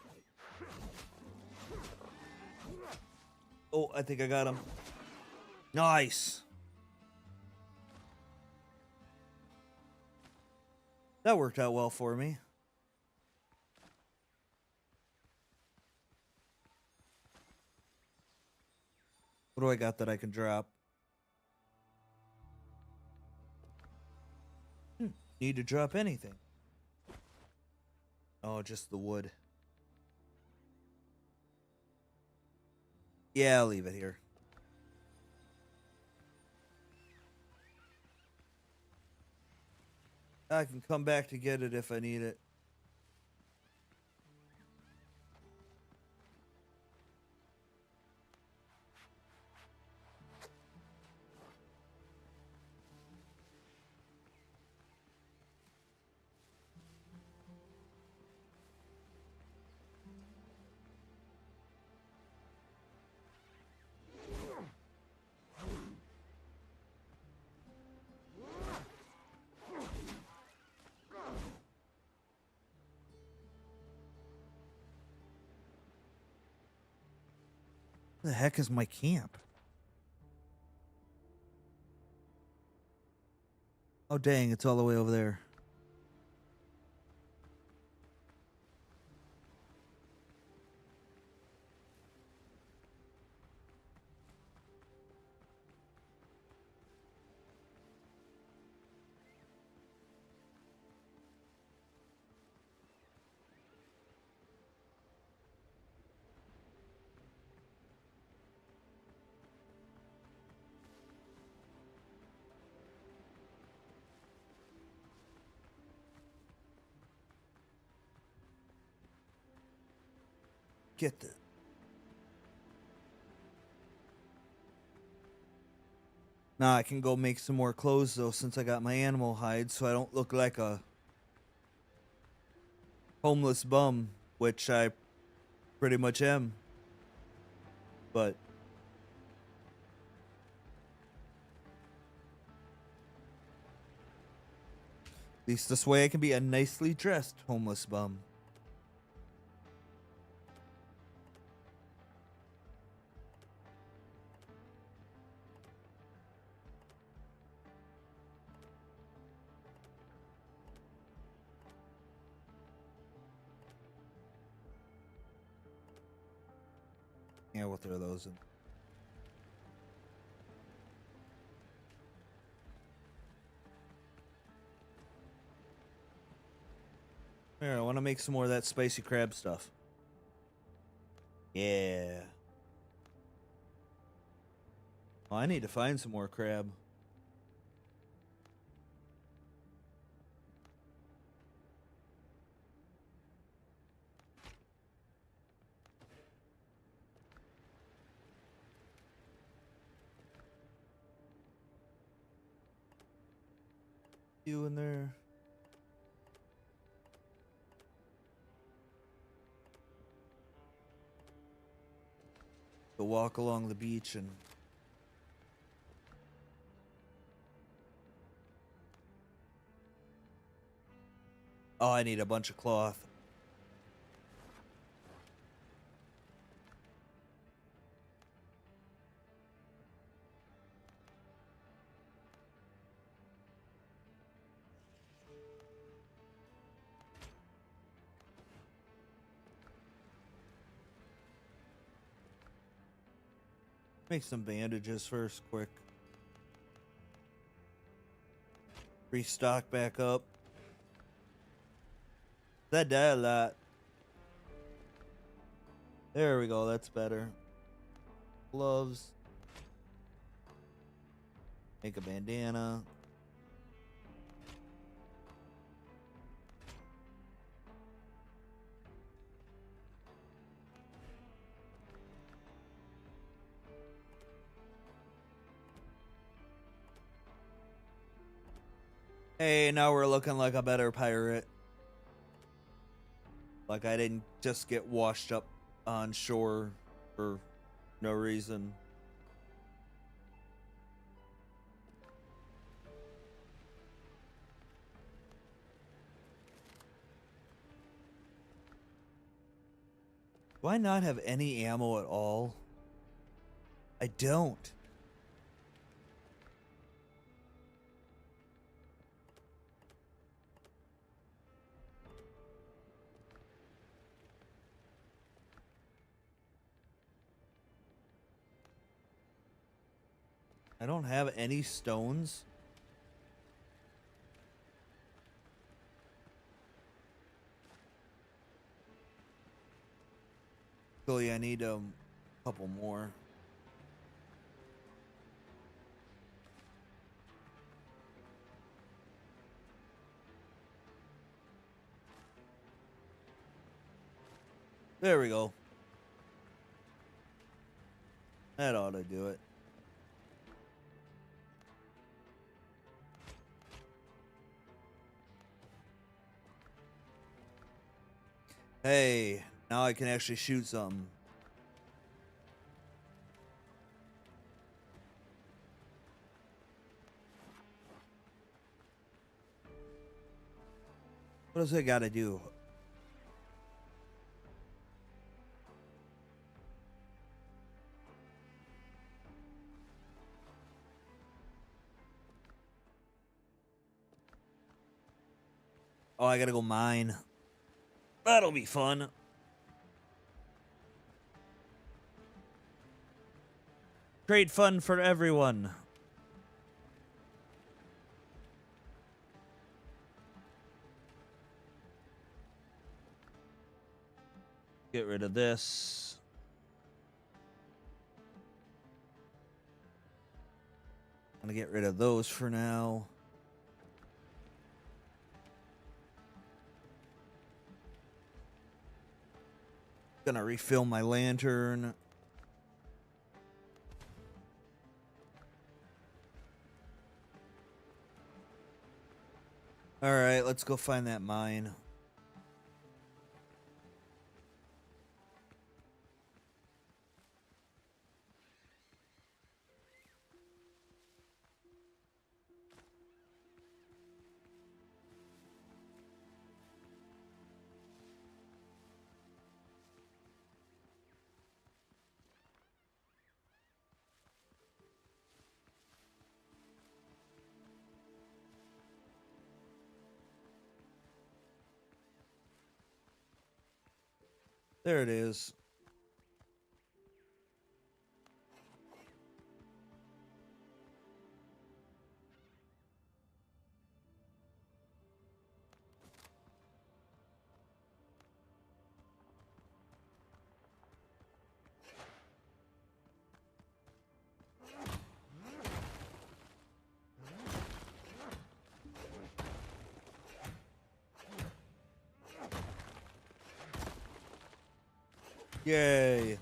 Oh, I think I got him. Nice. That worked out well for me. What do I got that I can drop? Need to drop anything. Oh, just the wood. Yeah, I'll leave it here. I can come back to get it if I need it. Where the heck is my camp? Oh, dang, it's all the way over there. Get the... Now I can go make some more clothes, though, since I got my animal hide, so I don't look like a homeless bum, which I pretty much am. But... at least this way I can be a nicely dressed homeless bum. Yeah, we'll throw those in. Here, I want to make some more of that spicy crab stuff. Yeah. Oh, I need to find some more crab. You in there? To walk along the beach and... oh, I need a bunch of cloth. Make some bandages first, quick. Restock back up. That died a lot. There we go. That's better. Gloves. Make a bandana. Hey, now we're looking like a better pirate. Like I didn't just get washed up on shore for no reason. Do I not have any ammo at all? I don't. I don't have any stones. Actually, I need a couple more. There we go. That ought to do it. Hey, now I can actually shoot something. What does it got to do? Oh, I gotta go mine. That'll be fun. Great fun for everyone. Get rid of this. I'm gonna get rid of those for now. Gonna refill my lantern. All right, let's go find that mine. There it is. Yay.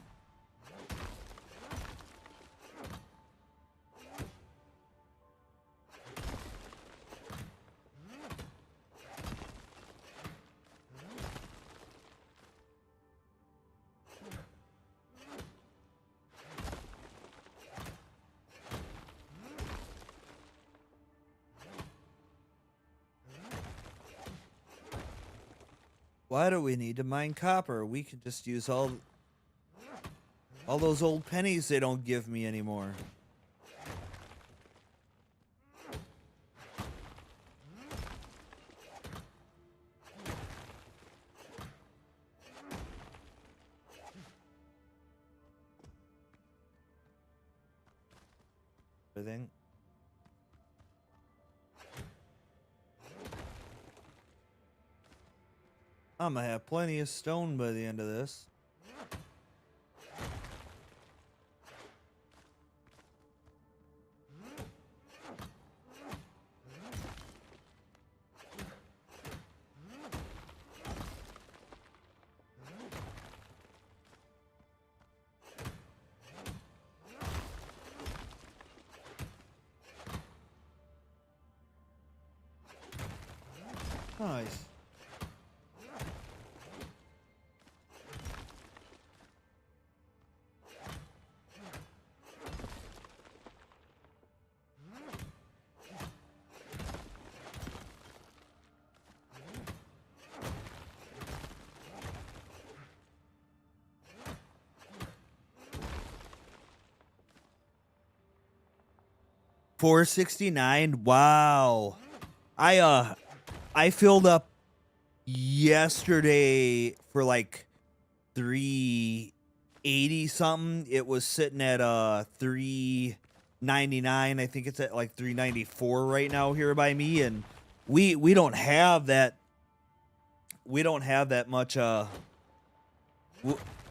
Why do we need to mine copper? We could just use all those old pennies they don't give me anymore. Everything. I'm gonna have plenty of stone by the end of this. Nice. $4.69. Wow. I filled up yesterday for like 380 something. It was sitting at 399. I think it's at like 394 right now here by me, and we don't have that. We don't have that much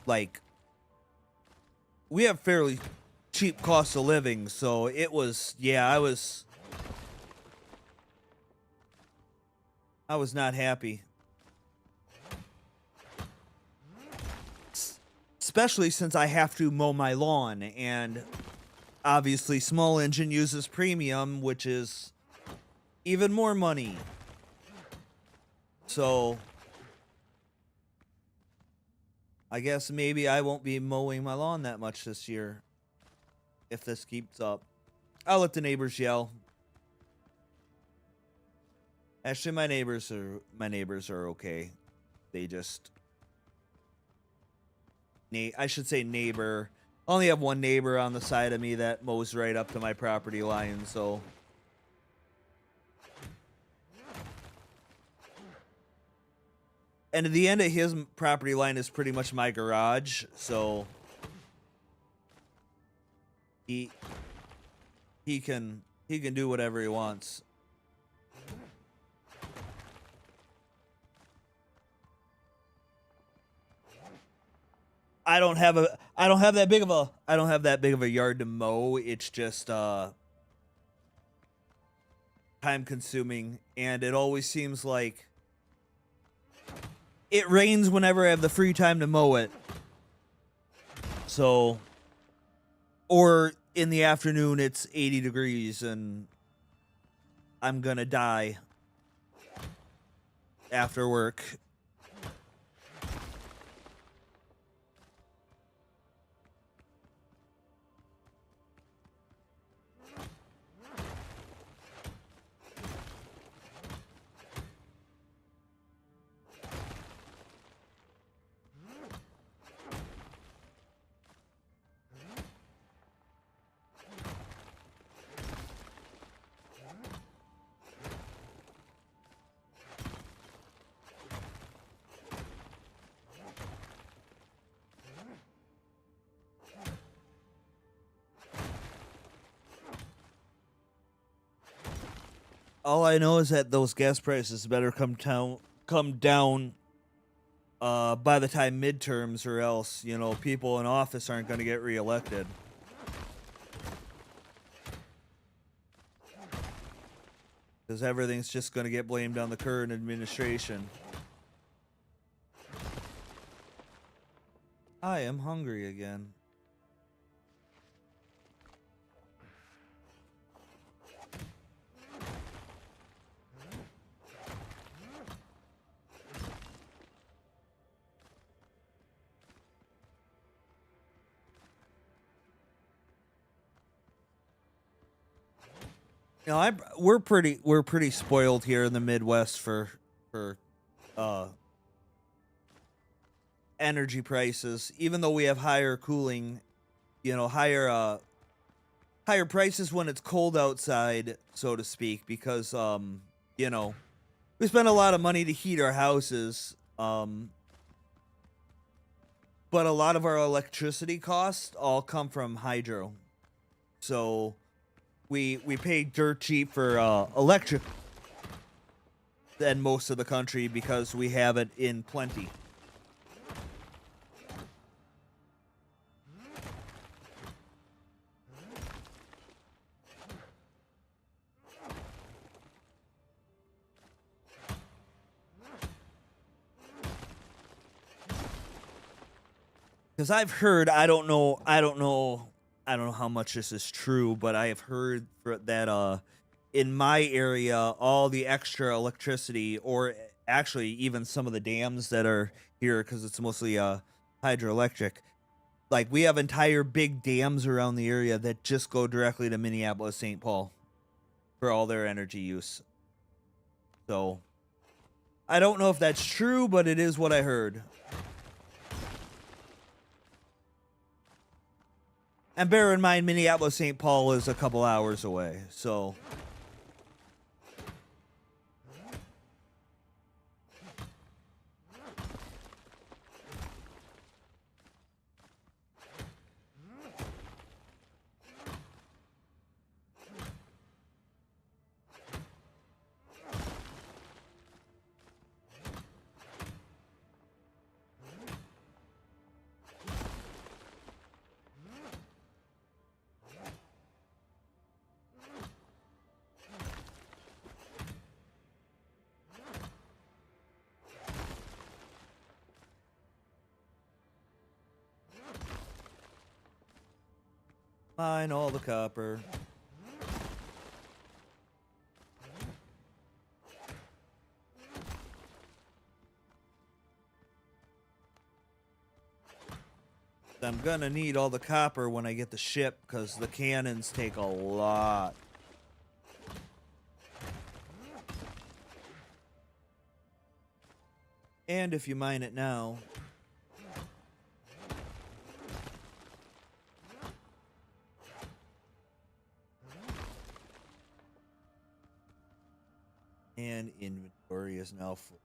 like we have fairly cheap cost of living, so it was, yeah, I was not happy. Especially since I have to mow my lawn, and obviously small engine uses premium, which is even more money. So I guess maybe I won't be mowing my lawn that much this year if this keeps up. I'll let the neighbors yell. Actually, my neighbors are okay. They just, I should say neighbor. I only have one neighbor on the side of me that mows right up to my property line, so. And at the end of his property line is pretty much my garage, so he can do whatever he wants. I don't have that big of a yard to mow. It's just time consuming, and it always seems like it rains whenever I have the free time to mow it. So, or in the afternoon it's 80 degrees and I'm gonna die after work. All I know is that those gas prices better come down by the time midterms, or else, you know, people in office aren't going to get reelected. Because everything's just going to get blamed on the current administration. I am hungry again. You know, we're pretty spoiled here in the Midwest for energy prices. Even though we have higher cooling, you know, higher prices when it's cold outside, so to speak, because you know, we spend a lot of money to heat our houses, but a lot of our electricity costs all come from hydro. So we pay dirt cheap for electric than most of the country because we have it in plenty. Because I've heard, I don't know how much this is true, but I have heard that in my area, all the extra electricity, or actually even some of the dams that are here, because it's mostly hydroelectric. Like, we have entire big dams around the area that just go directly to Minneapolis, St. Paul for all their energy use. So I don't know if that's true, but it is what I heard. And bear in mind, Minneapolis, St. Paul is a couple hours away, so. Mine all the copper. I'm gonna need all the copper when I get the ship, because the cannons take a lot. And if you mine it now, and inventory is now full.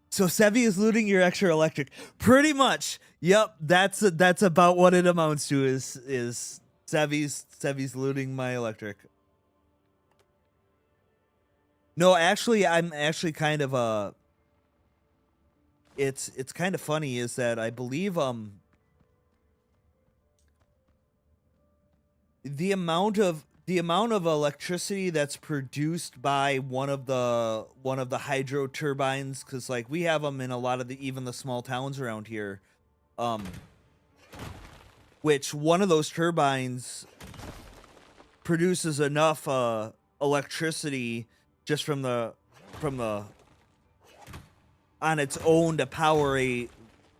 So Sevi is looting your extra electric. Pretty much. Yep, that's about what it amounts to, is Sevi's looting my electric. No, actually, I'm actually kind of it's kind of funny is that I believe the amount of electricity that's produced by one of the hydro turbines, because like we have them in a lot of even the small towns around here, which one of those turbines produces enough electricity just from the on its own to power a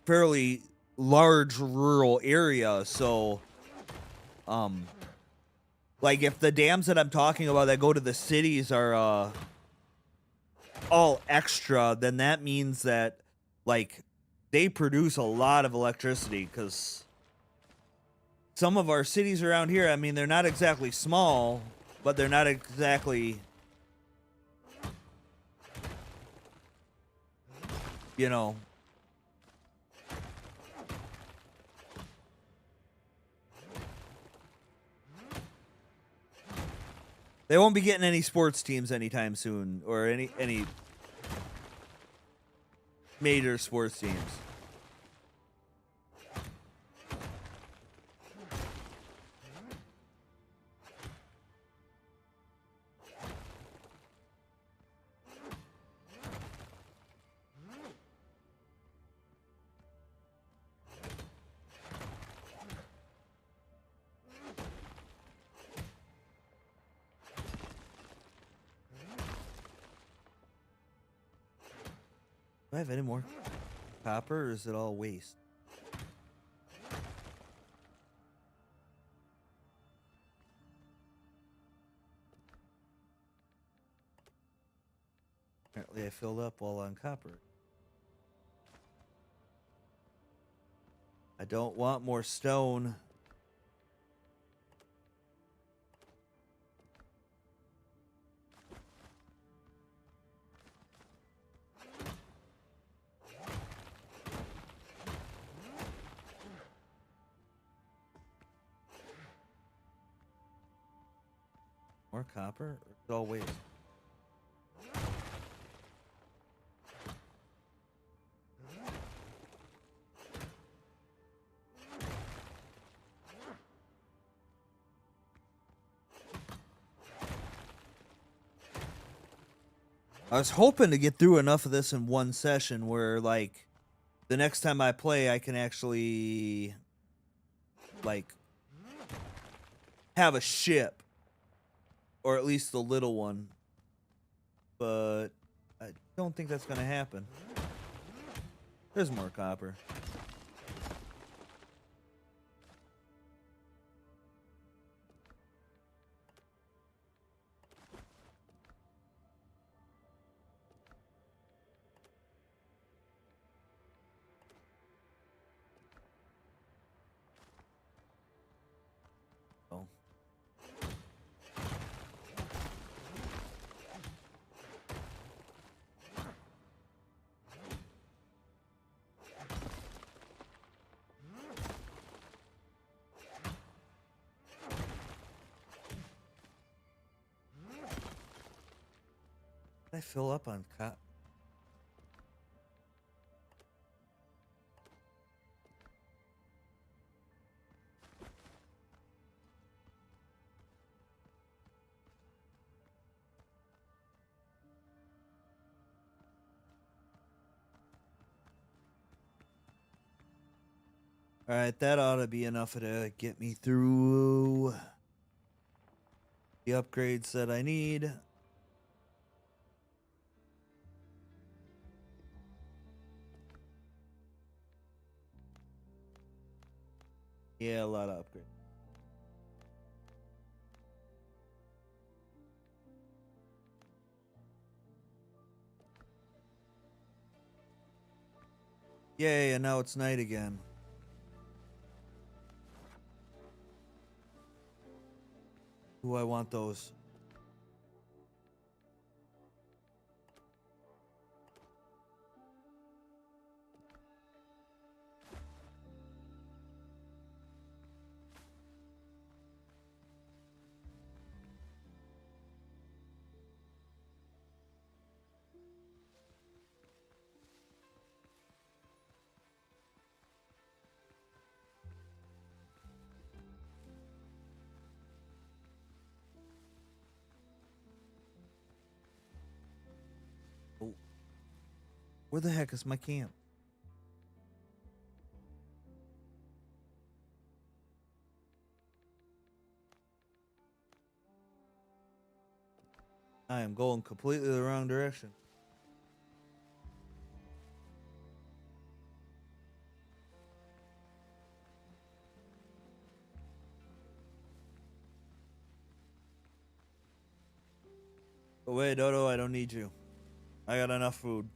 fairly large rural area. So like, if the dams that I'm talking about that go to the cities are all extra, then that means that, like, they produce a lot of electricity, because some of our cities around here, I mean, they're not exactly small, but they're not exactly, you know. They won't be getting any sports teams anytime soon, or any major sports teams. Do I have any more copper, or is it all waste? Apparently I filled up all on copper. I don't want more stone. More copper? Or it's all waste? I was hoping to get through enough of this in one session where, like, the next time I play, I can actually, like, have a ship. Or at least the little one. but I don't think that's gonna happen. There's more copper. Oh. Did I fill up on cop? All right, that ought to be enough to get me through the upgrades that I need. Yeah, a lot of upgrades. Yay, and now it's night again. Ooh, I want those. Oh. Where the heck is my camp? I am going completely the wrong direction. Oh, wait, Dodo, I don't need you. I got enough food.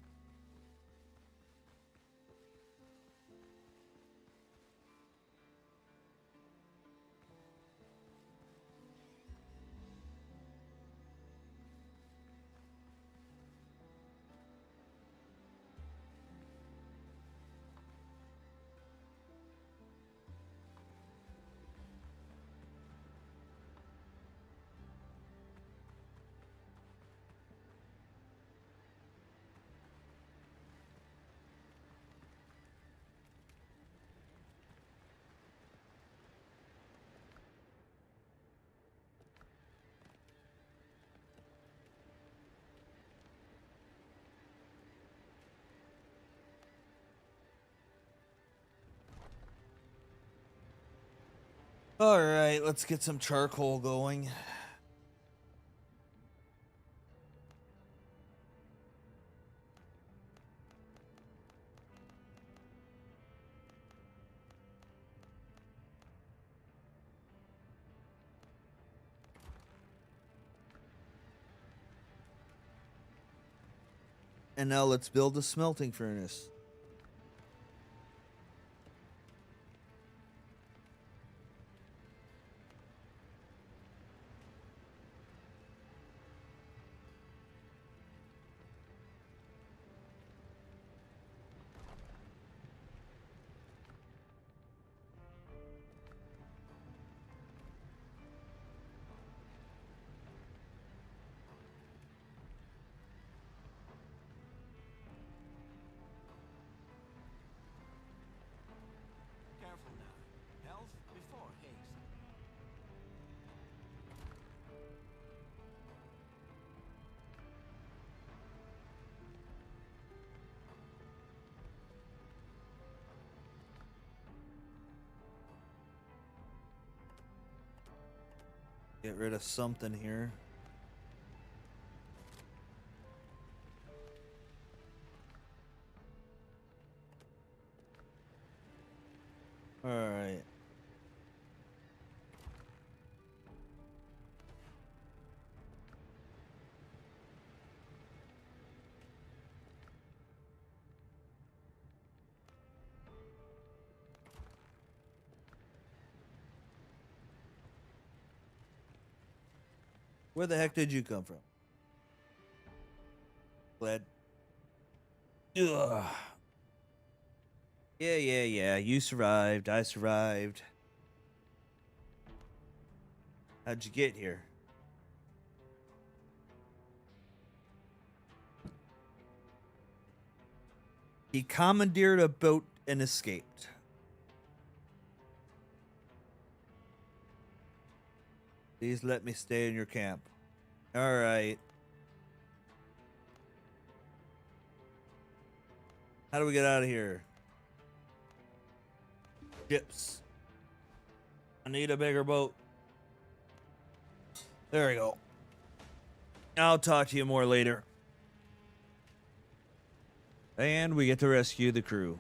All right, let's get some charcoal going. And now let's build a smelting furnace. Careful now. Health before haste. Get rid of something here. All right. Where the heck did you come from? Glad. Ugh. Yeah. You survived. I survived. How'd you get here? He commandeered a boat and escaped. Please let me stay in your camp. All right. How do we get out of here? Ships. I need a bigger boat. There we go. I'll talk to you more later. And we get to rescue the crew.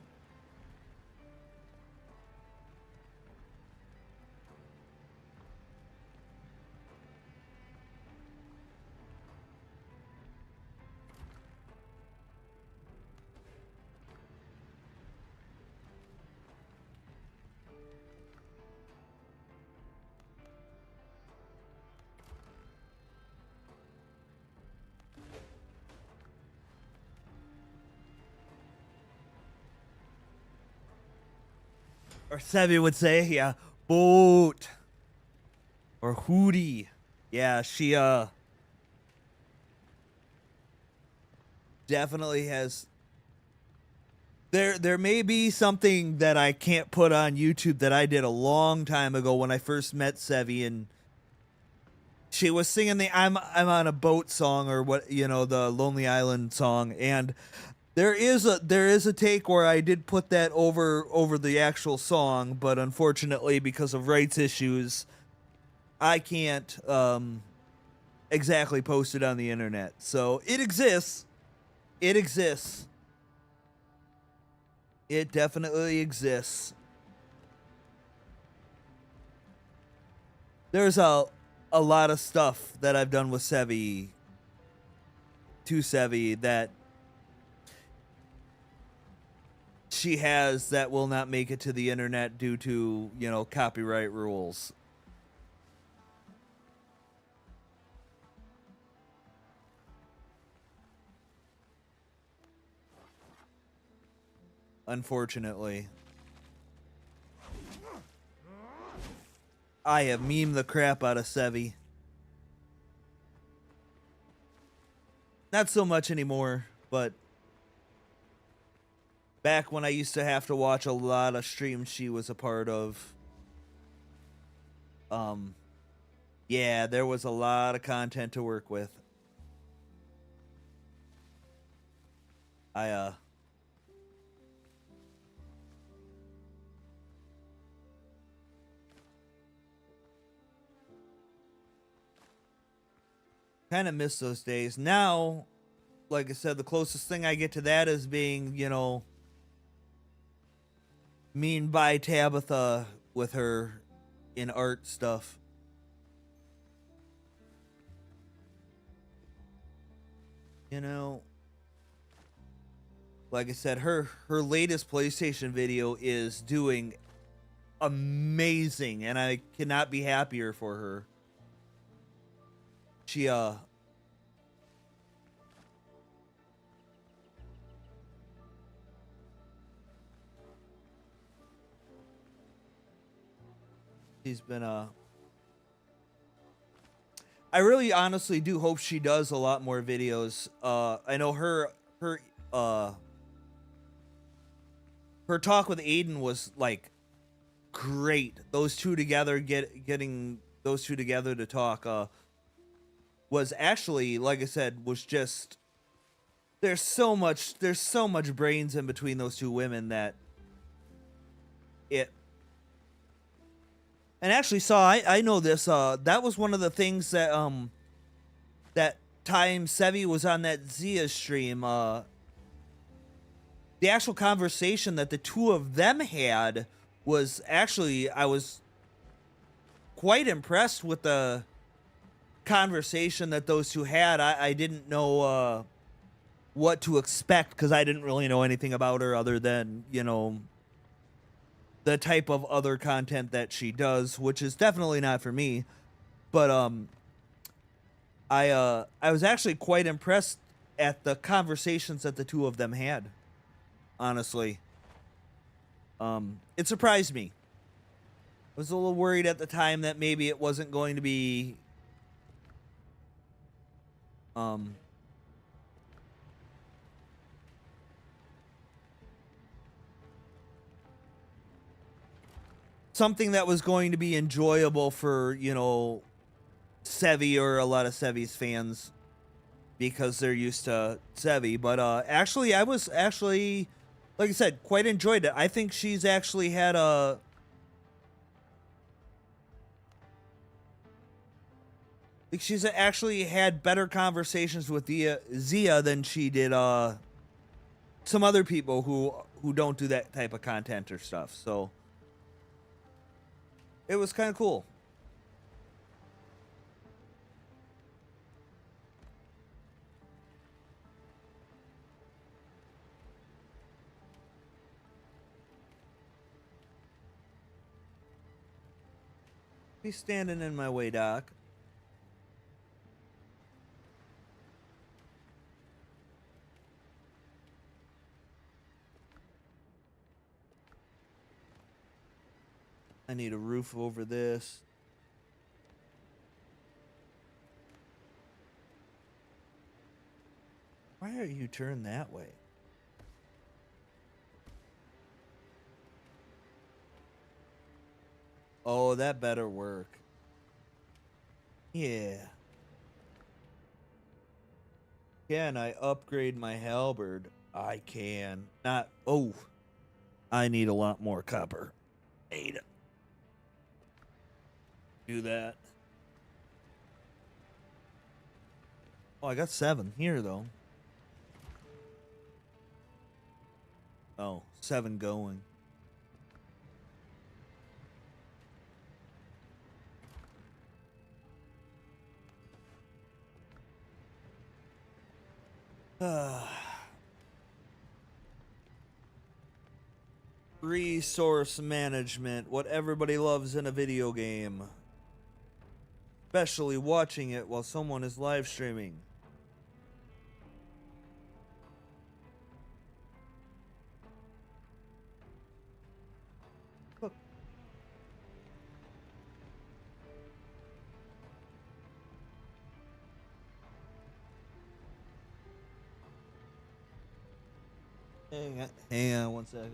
Or Sevi would say, yeah, boat. Or hootie. Yeah, she definitely has. There may be something that I can't put on YouTube that I did a long time ago when I first met Sevi, and she was singing the I'm on a boat song, or what, you know, the Lonely Island song, and there is a take where I did put that over the actual song, but unfortunately because of rights issues I can't exactly post it on the internet. So it exists. It exists. It definitely exists. There's a lot of stuff that I've done with Sevi, to Sevi, that she has that will not make it to the internet due to, you know, copyright rules. Unfortunately. I have memed the crap out of Sevi. Not so much anymore, but back when I used to have to watch a lot of streams she was a part of, yeah, there was a lot of content to work with. I kind of miss those days. Now, like I said, the closest thing I get to that is being, you know, mean by Tabitha with her in art stuff. You know, like I said, her latest PlayStation video is doing amazing, and I cannot be happier for her. She she's been I really honestly do hope she does a lot more videos. I know her talk with Aiden was like great. Those two together, getting those two together to talk was actually, like I said, was just, there's so much brains in between those two women that it. And actually, I know this. That was one of the things that that time Sevi was on that Zia stream. The actual conversation that the two of them had was actually I was quite impressed with the conversation that those two had. I didn't know what to expect because I didn't really know anything about her other than, you know, the type of other content that she does, which is definitely not for me. But I was actually quite impressed at the conversations that the two of them had. Honestly, it surprised me. I was a little worried at the time that maybe it wasn't going to be um something that was going to be enjoyable for, you know, Sevi or a lot of Sevi's fans because they're used to Sevi. But actually, I was actually, like I said, quite enjoyed it. I think she's actually had a. Like she's actually had better conversations with Zia than she did some other people who don't do that type of content or stuff. So it was kind of cool. He's standing in my way, Doc. I need a roof over this. Why are you turned that way? Oh, that better work. Yeah. Can I upgrade my halberd? I can. Not. Oh, I need a lot more copper. Need it. Do that. Oh, I got 7 here, though. Oh, 7 going. Resource management. What everybody loves in a video game. Especially watching it while someone is live streaming. Look. Hang on 1 second.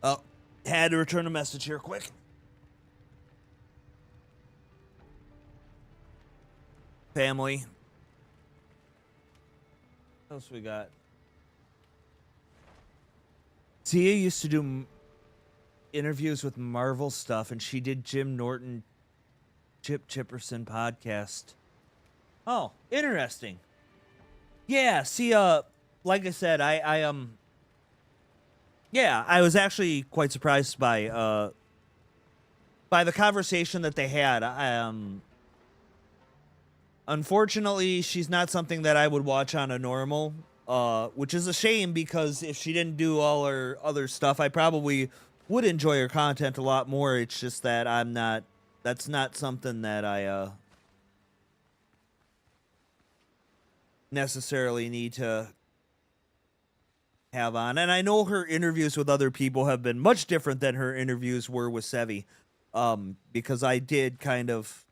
Oh, had to return a message here quick. Family. What else we got? Tia used to do interviews with Marvel stuff, and she did Jim Norton, Chip Chipperson podcast. Oh, interesting. Yeah, see, like I said, yeah, I was actually quite surprised by the conversation that they had. Unfortunately, she's not something that I would watch on a normal, which is a shame because if she didn't do all her other stuff, I probably would enjoy her content a lot more. It's just that I'm not. That's not something that I necessarily need to have on. And I know her interviews with other people have been much different than her interviews were with Sevi. Because I did kind of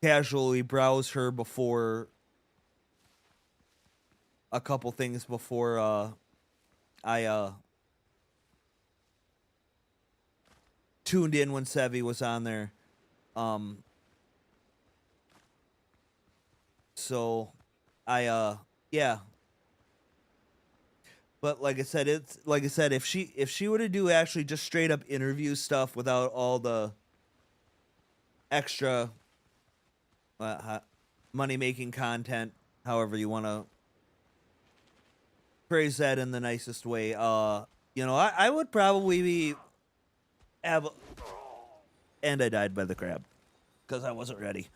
casually browse her before a couple things before I tuned in when Sevi was on there. Um so I yeah. But like I said, it's like I said, if she were to do actually just straight up interview stuff without all the extra money making content, however you want to phrase that in the nicest way, I would probably be have, and I died by the crab because I wasn't ready.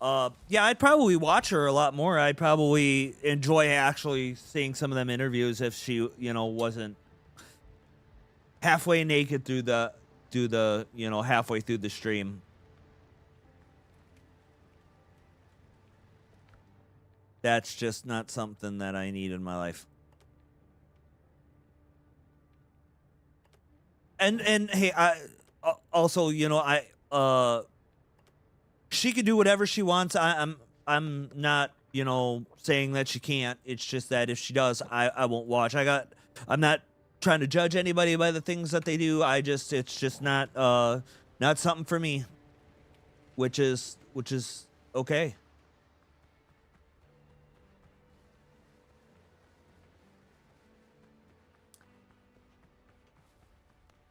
Yeah, I'd probably watch her a lot more. I'd probably enjoy actually seeing some of them interviews if she, wasn't halfway naked through the halfway through the stream. That's just not something that I need in my life. And hey, I also, she could do whatever she wants. I'm not, saying that she can't. It's just that if she does, I won't watch. I'm not trying to judge anybody by the things that they do. It's just not something for me, which is okay.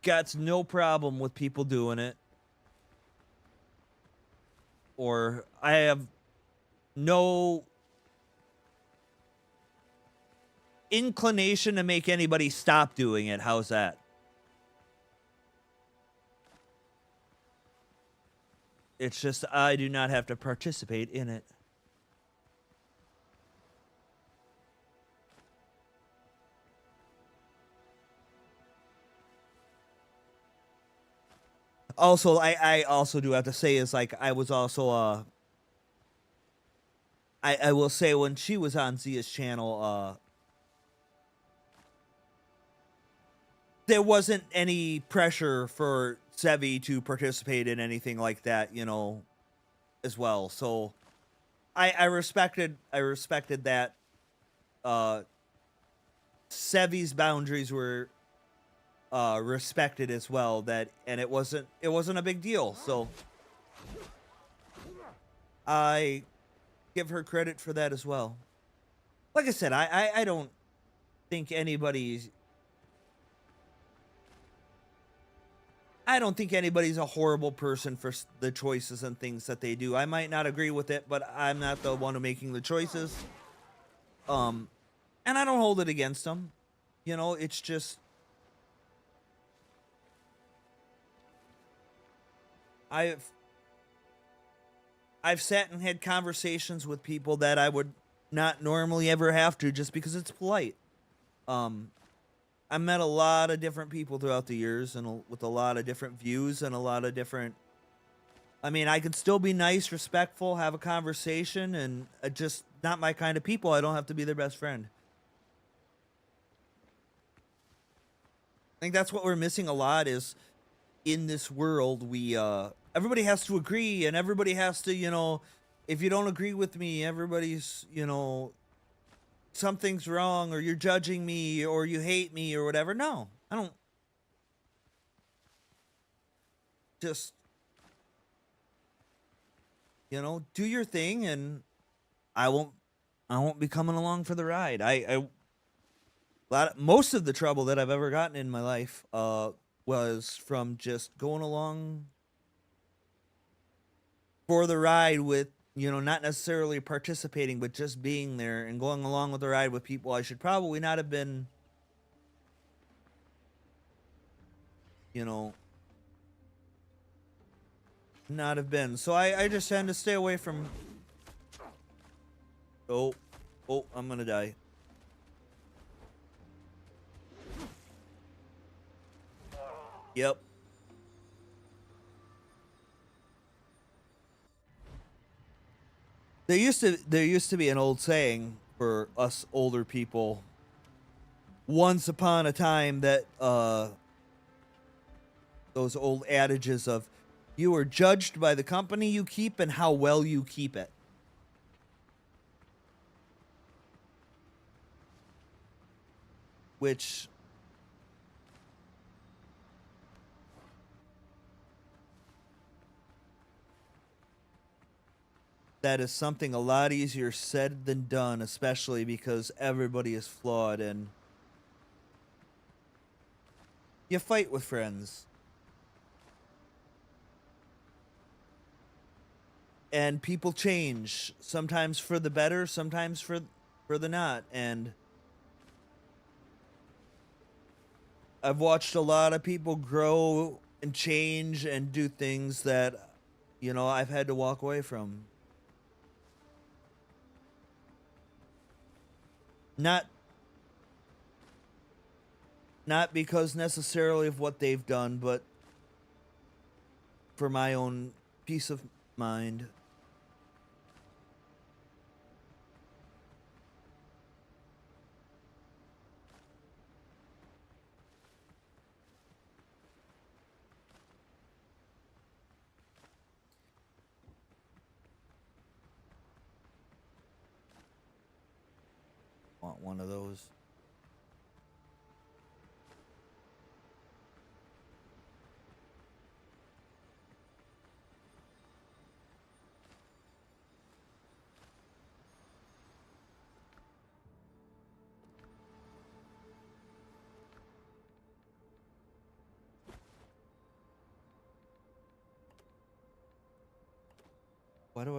Got no problem with people doing it, or I have no inclination to make anybody stop doing it. How's that? It's just I do not have to participate in it. Also, I also do have to say is like I was also I will say when she was on Zia's channel, there wasn't any pressure for Sevi to participate in anything like that, as well. So I respected that Sevi's boundaries were respected as well, and it wasn't a big deal. So I give her credit for that as well. Like I said, I don't think anybody's I don't think anybody's a horrible person for the choices and things that they do. I might not agree with it, but I'm not the one who making the choices. Um, and I don't hold it against them. It's just I've I've sat and had conversations with people that I would not normally ever have to just because it's polite. Um, I met a lot of different people throughout the years and with a lot of different views and a lot of different. I mean, I can still be nice, respectful, have a conversation, and just not my kind of people. I don't have to be their best friend. I think that's what we're missing a lot is in this world we everybody has to agree and everybody has to, if you don't agree with me, everybody's, something's wrong or you're judging me or you hate me or whatever. No, I don't. Just, do your thing and I won't I won't be coming along for the ride. Most of the trouble that I've ever gotten in my life was from just going along for the ride with, not necessarily participating but just being there and going along with the ride with people I should probably not have been, you know, not have been. So I just tend to stay away from. Oh, I'm gonna die. Yep. There used to be an old saying for us older people. Once upon a time, that those old adages of you are judged by the company you keep and how well you keep it. Which that is something a lot easier said than done, especially because everybody is flawed and You fight with friends. And people change, sometimes for the better, sometimes for the not. And I've watched a lot of people grow and change and do things that, you know, I've had to walk away from. Not because necessarily of what they've done, but for my own peace of mind. Want one of those.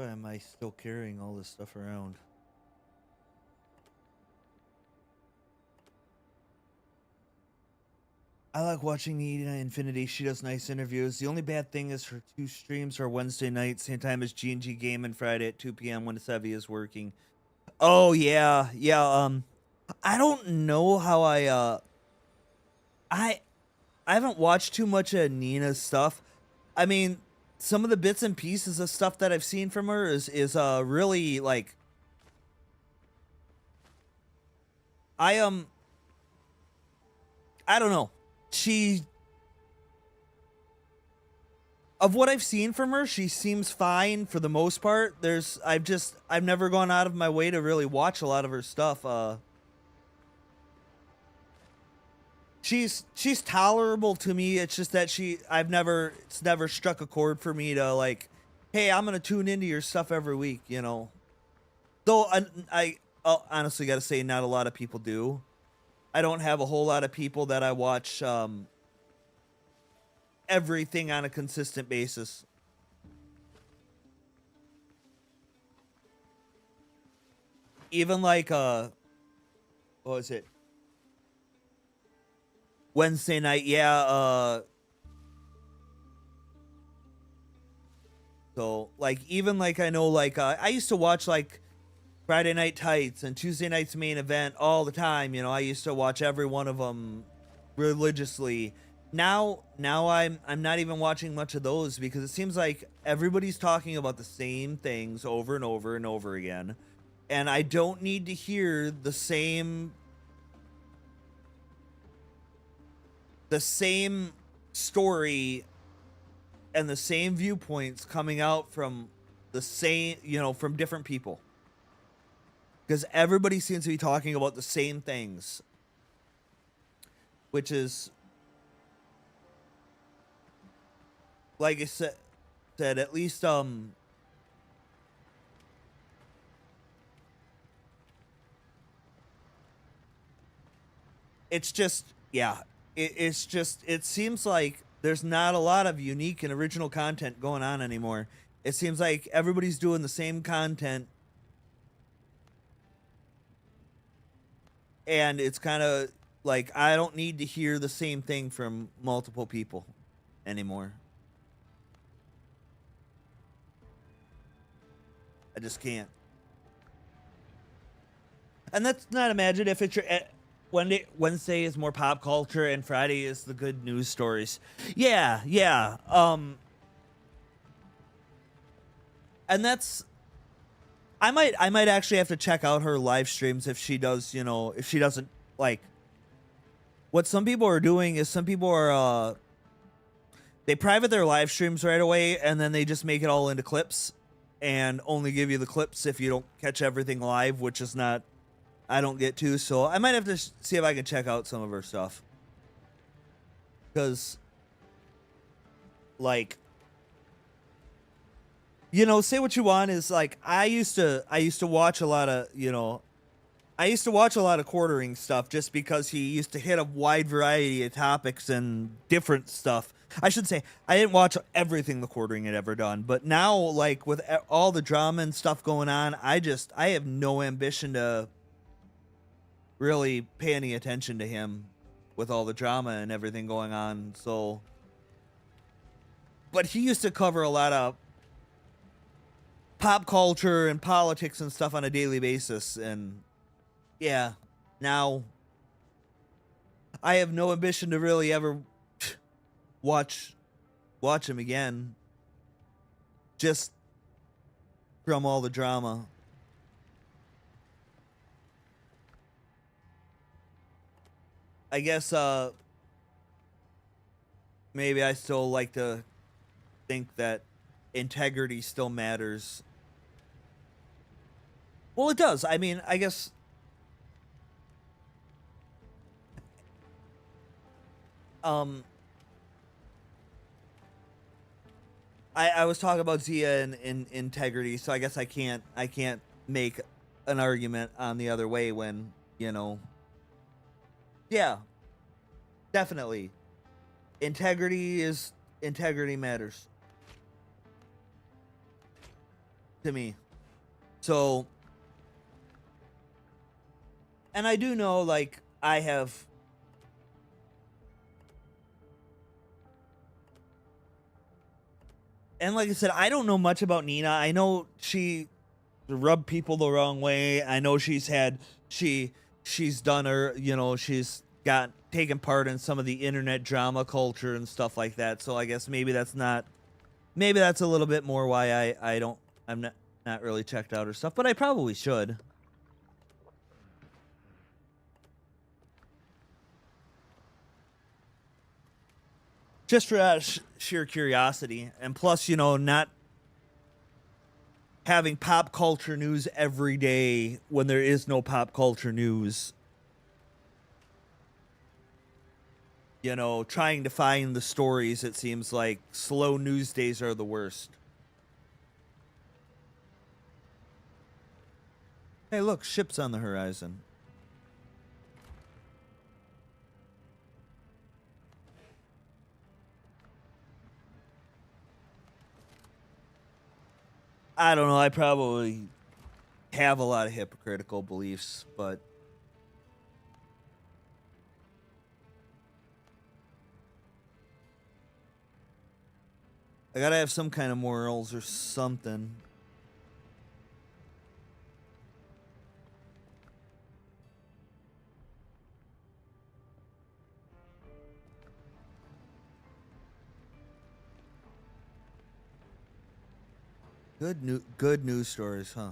Am I still carrying all this stuff around? I like watching Nina Infinity. She does nice interviews. The only bad thing is her 2 streams are Wednesday night, same time as G&G Game, and Friday at 2 p.m. when Sevi is working. Oh yeah, yeah. I don't know how I haven't watched too much of Nina's stuff. I mean, some of the bits and pieces of stuff that I've seen from her is really like I don't know. She of what I've seen from her, she seems fine for the most part. I've never gone out of my way to really watch a lot of her stuff. She's tolerable to me. It's just that it's never struck a chord for me to like, hey, I'm gonna tune into your stuff every week, you know. Though I honestly got to say, not a lot of people do. I don't have a whole lot of people that I watch everything on a consistent basis. Even like what was it? Wednesday night, yeah, so like even like I know like I used to watch like Friday Night Tights and Tuesday Night's Main Event all the time, you know. I used to watch every one of them religiously. Now I'm not even watching much of those because it seems like everybody's talking about the same things over and over and over again. And I don't need to hear the same story and the same viewpoints coming out from the same, you know, from different people. Because everybody seems to be talking about the same things. Which is, like I said, at least, it's just, yeah, it seems like there's not a lot of unique and original content going on anymore. It seems like everybody's doing the same content, and it's kind of like I don't need to hear the same thing from multiple people anymore. I just can't. And that's not imagine if it's your Wednesday is more pop culture and Friday is the good news stories. Yeah, yeah. And that's I might actually have to check out her live streams if she does, you know, if she doesn't like what some people are doing is some people are they private their live streams right away and then they just make it all into clips and only give you the clips if you don't catch everything live, which is not I don't get to. So I might have to see if I can check out some of her stuff. Cuz like you know, say what you want is like I used to watch a lot of, you know, I used to watch a lot of quartering stuff just because he used to hit a wide variety of topics and different stuff. I should say I didn't watch everything the quartering had ever done, but now, like with all the drama and stuff going on, I have no ambition to really pay any attention to him with all the drama and everything going on. So, but he used to cover a lot of pop culture and politics and stuff on a daily basis, and yeah, now I have no ambition to really ever watch him again, just from all the drama. I guess maybe I still like to think that integrity still matters. Well, it does. I mean, I guess I was talking about Zia and integrity, so I guess I can't make an argument on the other way when, you know. Yeah, definitely. Integrity matters to me. So, and I do know, like, I have and like I said, I don't know much about Nina. I know she rubbed people the wrong way. I know she's done her, you know, she's got taken part in some of the internet drama culture and stuff like that. So I guess maybe that's a little bit more why I'm not really checked out her stuff, but I probably should. Just for out of sheer curiosity, and plus, you know, not having pop culture news every day when there is no pop culture news. You know, trying to find the stories, it seems like slow news days are the worst. Hey, look, ships on the horizon. I don't know, I probably have a lot of hypocritical beliefs, but I gotta have some kind of morals or something. Good news stories, huh?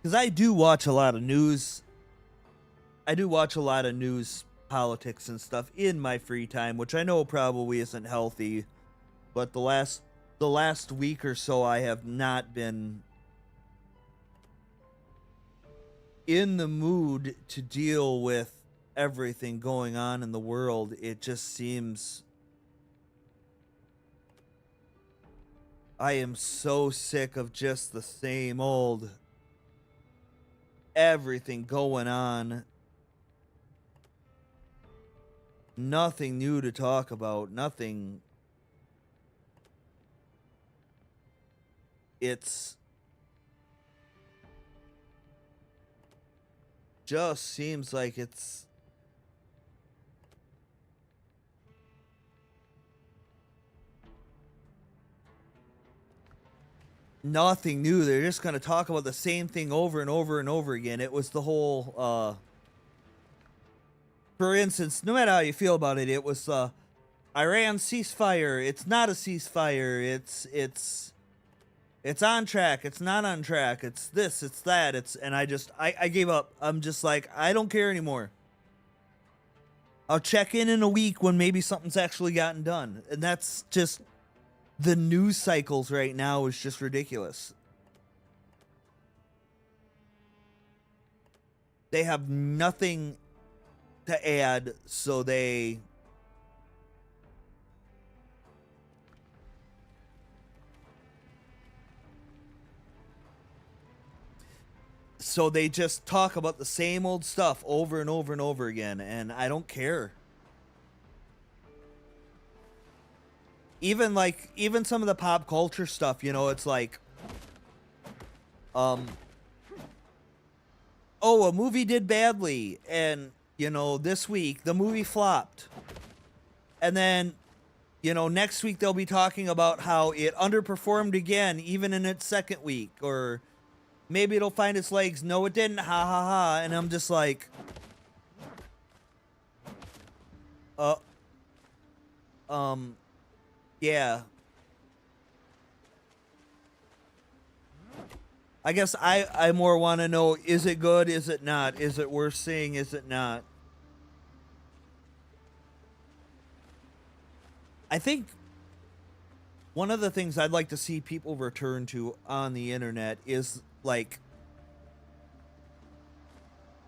Because I do watch a lot of news. I do watch a lot of news, politics, and stuff in my free time, which I know probably isn't healthy. But the last week or so, I have not been in the mood to deal with everything going on in the world. It just seems I am so sick of just the same old everything going on. Nothing new to talk about. Nothing. It's just seems like it's nothing new. They're just going to talk about the same thing over and over and over again. It was the whole for instance, no matter how you feel about it, it was Iran ceasefire. It's not a ceasefire. It's on track. It's not on track. It's this, it's that. And I gave up. I'm just like, I don't care anymore. I'll check in a week when maybe something's actually gotten done. And that's just the news cycles right now is just ridiculous. They have nothing to add, so they just talk about the same old stuff over and over and over again, and I don't care. Even some of the pop culture stuff, you know, it's like, oh, a movie did badly, and you know, this week the movie flopped, and then, you know, next week they'll be talking about how it underperformed again, even in its second week, or maybe it'll find its legs. No, it didn't. Ha ha ha. And I'm just like, yeah. I guess I more want to know, is it good? Is it not? Is it worth seeing? Is it not? I think one of the things I'd like to see people return to on the internet is like,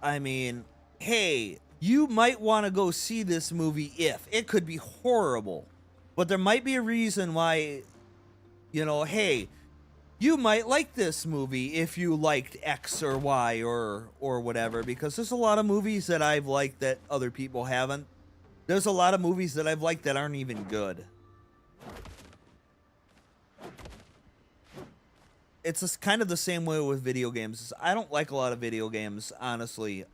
I mean, hey, you might want to go see this movie if it could be horrible, but there might be a reason why, you know, hey, you might like this movie if you liked X or Y or whatever, because there's a lot of movies that I've liked that other people haven't. There's a lot of movies that I've liked that aren't even good. It's just kind of the same way with video games. I don't like a lot of video games, honestly.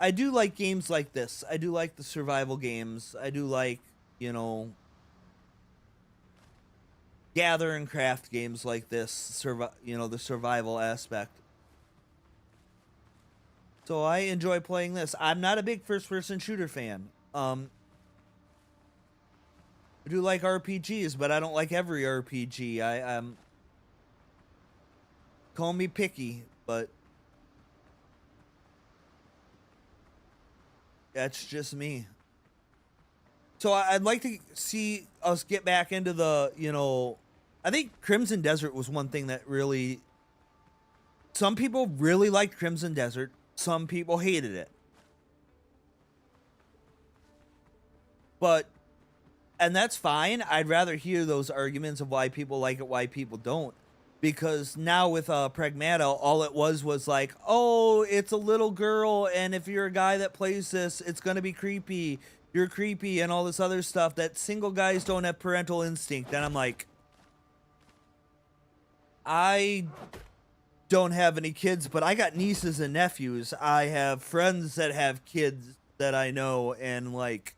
I do like games like this. I do like the survival games. I do like, you know, gather and craft games like this, you know, the survival aspect. So I enjoy playing this. I'm not a big first-person shooter fan. I do like RPGs, but I don't like every RPG. I'm call me picky, but that's just me. So I'd like to see us get back into the, you know, I think Crimson Desert was one thing that really, some people really liked Crimson Desert. Some people hated it. But, and that's fine. I'd rather hear those arguments of why people like it, why people don't. Because now with Pragmata, all it was like, oh, it's a little girl, and if you're a guy that plays this, it's going to be creepy. You're creepy, and all this other stuff, that single guys don't have parental instinct. And I'm like, I don't have any kids, but I got nieces and nephews. I have friends that have kids that I know, and like,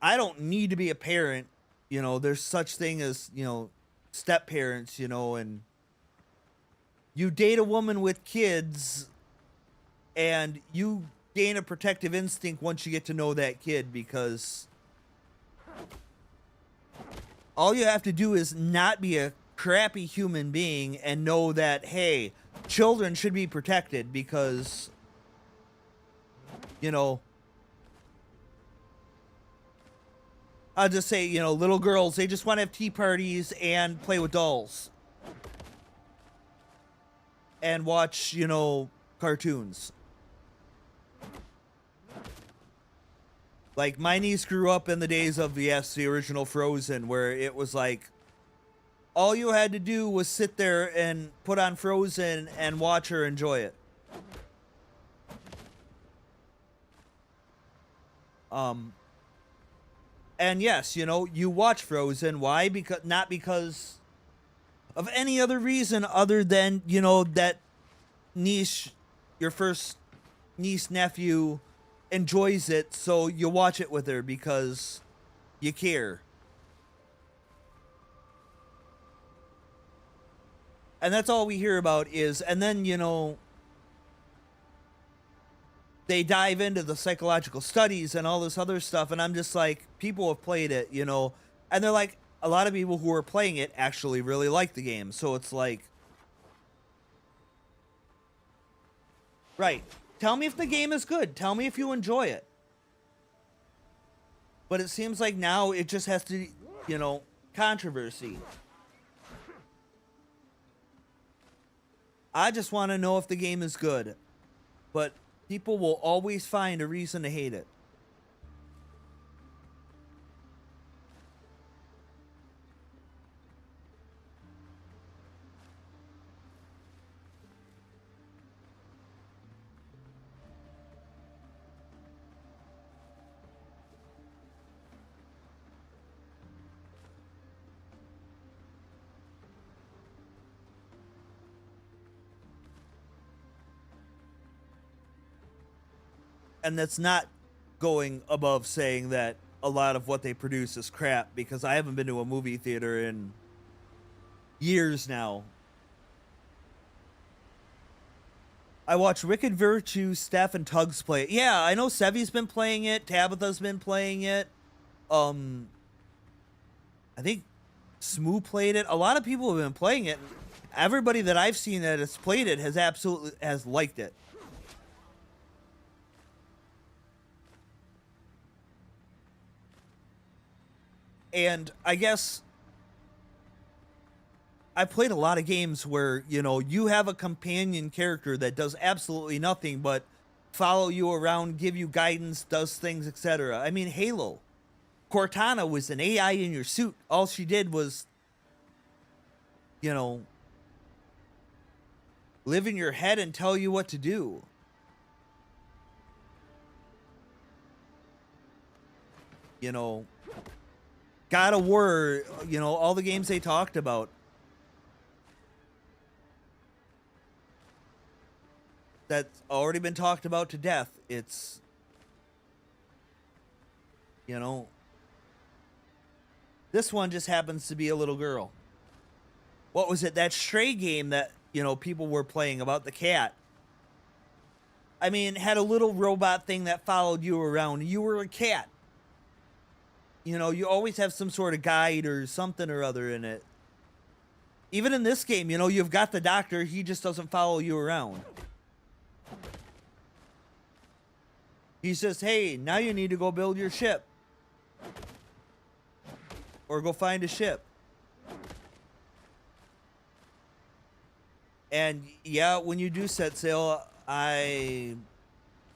I don't need to be a parent. You know, there's such thing as, you know, step parents, you know, and you date a woman with kids and you gain a protective instinct once you get to know that kid, because all you have to do is not be a crappy human being and know that, hey, children should be protected, because, you know, I'll just say, you know, little girls, they just want to have tea parties and play with dolls. And watch, you know, cartoons. Like, my niece grew up in the days of, yes, the original Frozen, where it was like, all you had to do was sit there and put on Frozen and watch her enjoy it. And yes, you know, you watch Frozen. Why? Because not because of any other reason other than, you know, that niece, your first niece nephew enjoys it, so you watch it with her because you care. And that's all we hear about is, and then, you know, they dive into the psychological studies and all this other stuff, and I'm just like, people have played it, you know, and they're like, a lot of people who are playing it actually really like the game, so it's like, right, tell me if the game is good, tell me if you enjoy it. But it seems like now it just has to, you know, controversy. I just want to know if the game is good. But People will always find a reason to hate it. And that's not going above saying that a lot of what they produce is crap, because I haven't been to a movie theater in years now. I watch Wicked Virtue, Steph, and Tugs play it. Yeah, I know Sevi's been playing it. Tabitha's been playing it. I think Smoo played it. A lot of people have been playing it. Everybody that I've seen that has played it has absolutely liked it. And I guess I played a lot of games where, you know, you have a companion character that does absolutely nothing but follow you around, give you guidance, does things, etc. I mean, Halo. Cortana was an AI in your suit. All she did was, you know, live in your head and tell you what to do. You know, God of War, you know, all the games they talked about. That's already been talked about to death. It's, you know, this one just happens to be a little girl. What was it? That Stray game that, you know, people were playing about the cat. I mean, it had a little robot thing that followed you around. You were a cat. You know, you always have some sort of guide or something or other in it. Even in this game, you know, you've got the doctor. He just doesn't follow you around. He says, hey, now you need to go build your ship. Or go find a ship. And yeah, when you do set sail, I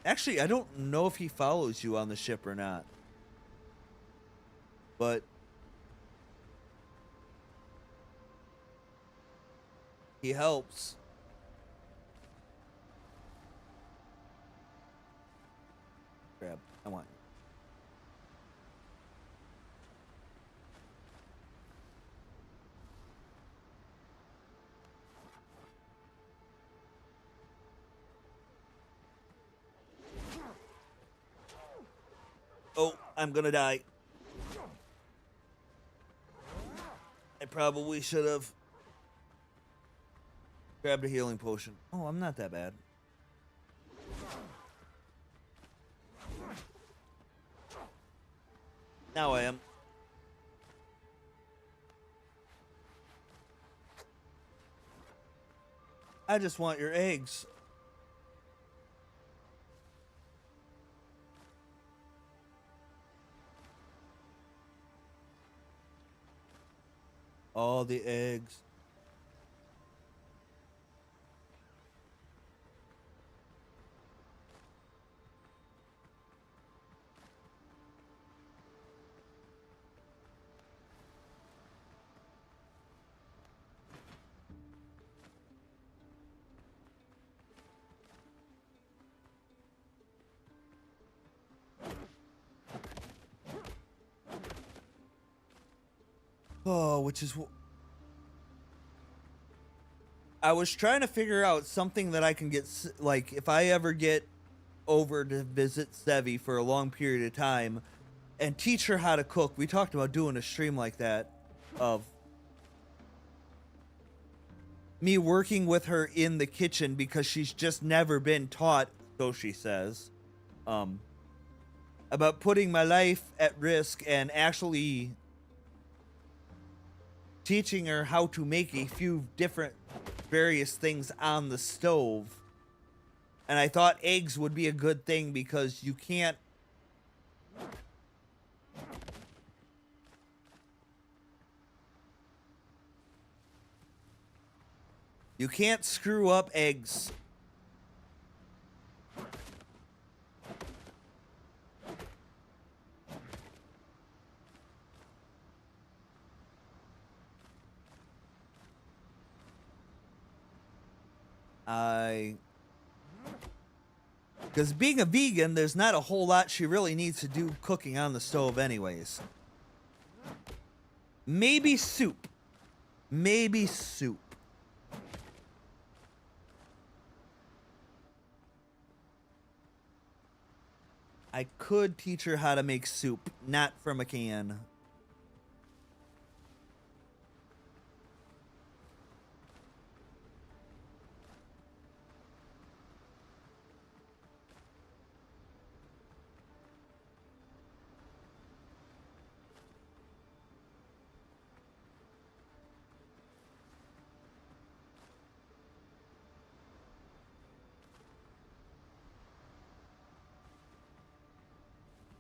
don't know if he follows you on the ship or not. But he helps. Grab. I want. Oh, I'm gonna die. I probably should have grabbed a healing potion. Oh, I'm not that bad. Now I am. I just want your eggs. All the eggs. Oh, which is I was trying to figure out something that I can get, like, if I ever get over to visit Sevi for a long period of time and teach her how to cook. We talked about doing a stream like that of me working with her in the kitchen because she's just never been taught, so she says, about putting my life at risk and actually teaching her how to make a few different various things on the stove. And I thought eggs would be a good thing because you can't screw up eggs. Because being a vegan, there's not a whole lot she really needs to do cooking on the stove anyways. Maybe soup. Maybe soup. I could teach her how to make soup, not from a can.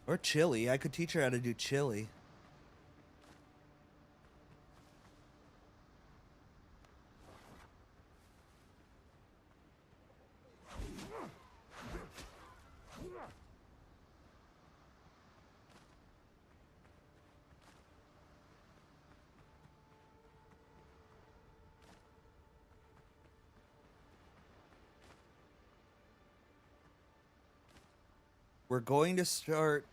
Or chili. I could teach her how to do chili. We're going to start.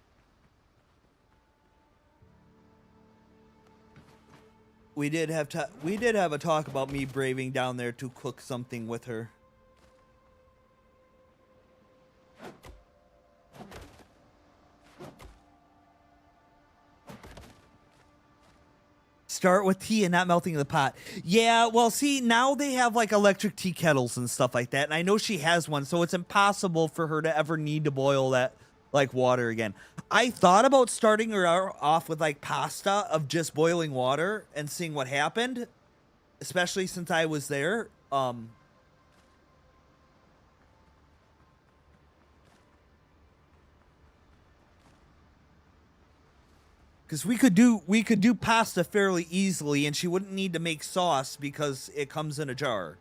We did have a talk about me braving down there to cook something with her. Start with tea and not melting the pot. Yeah, well, see, now they have like electric tea kettles and stuff like that, and I know she has one, so it's impossible for her to ever need to boil that like water again. I thought about starting her off with like pasta of just boiling water and seeing what happened, especially since I was there. Because we could do pasta fairly easily, and she wouldn't need to make sauce because it comes in a jar.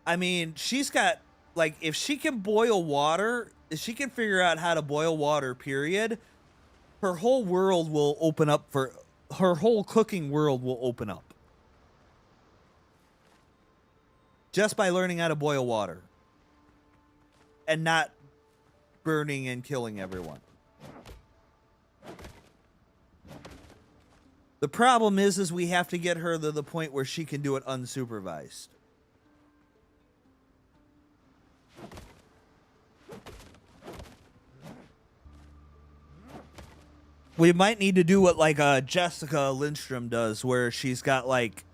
I mean, she's got, like, if she can boil water, if she can figure out how to boil water, period, her whole world will open up for, her whole cooking world will open up. Just by learning how to boil water. And not burning and killing everyone. The problem is we have to get her to the point where she can do it unsupervised. We might need to do what like Jessica Lindstrom does, where she's got like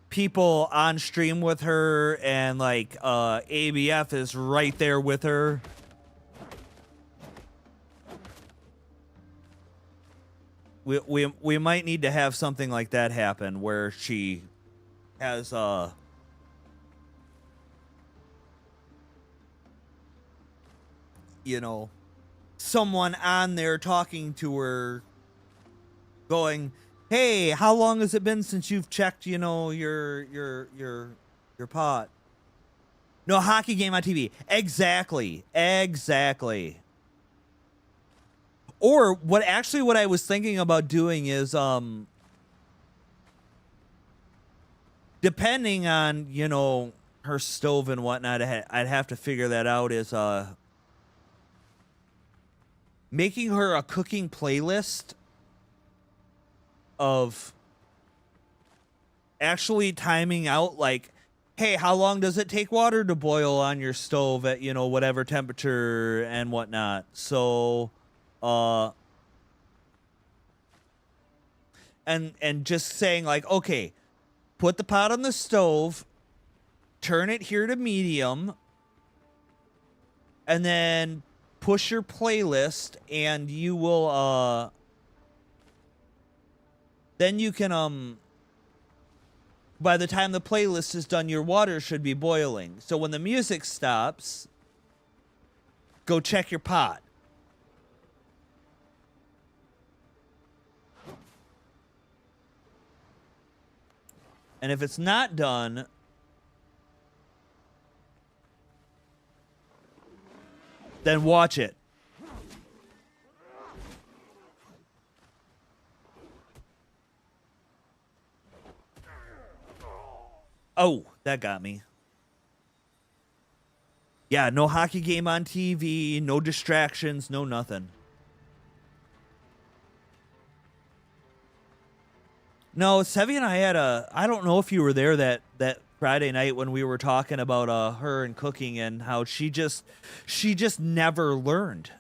people on stream with her, and like ABF is right there with her. We might need to have something like that happen where she has you know, someone on there talking to her, going, "Hey, how long has it been since you've checked, you know, your pot?" No, hockey game on TV. Exactly. Or what I was thinking about doing is depending on, you know, her stove and whatnot, I'd have to figure that out, is making her a cooking playlist of actually timing out, like, hey, how long does it take water to boil on your stove at, you know, whatever temperature and whatnot. So and just saying like, okay, put the pot on the stove, turn it here to medium, and then push your playlist, and you will then you can by the time the playlist is done, your water should be boiling. So when the music stops, go check your pot. And if it's not done, then watch it. Oh, that got me. Yeah, no hockey game on TV, no distractions, no nothing. No, Sevy and I had I don't know if you were there that Friday night when we were talking about her and cooking and how she just never learned.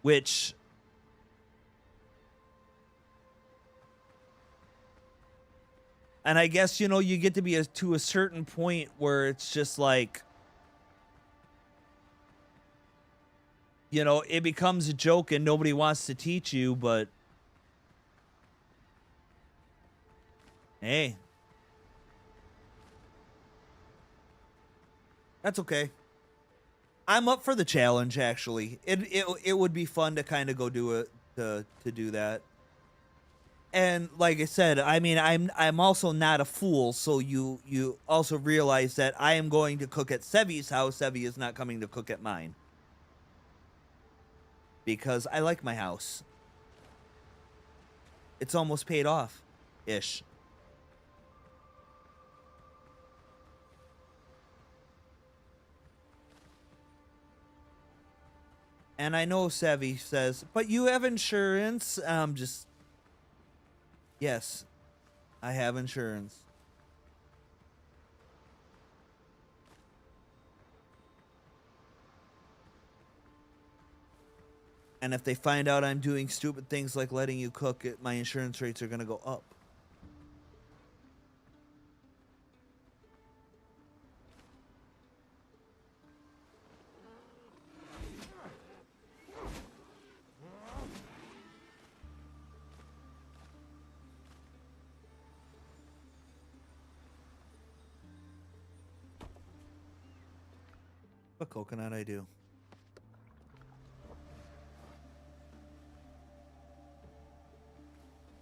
Which and I guess you get to be to a certain point where it's just like it becomes a joke and nobody wants to teach you, but hey, that's okay. I'm up for the challenge. Actually, it would be fun to kind of go do it to do that. And like I said, I mean, I'm also not a fool, so you also realize that I am going to cook at Sevy's house. Sevy is not coming to cook at mine because I like my house. It's almost paid off, ish. And I know Sevy says, but you have insurance. Just yes, I have insurance. And if they find out I'm doing stupid things like letting you cook it, my insurance rates are going to go up. What coconut I do?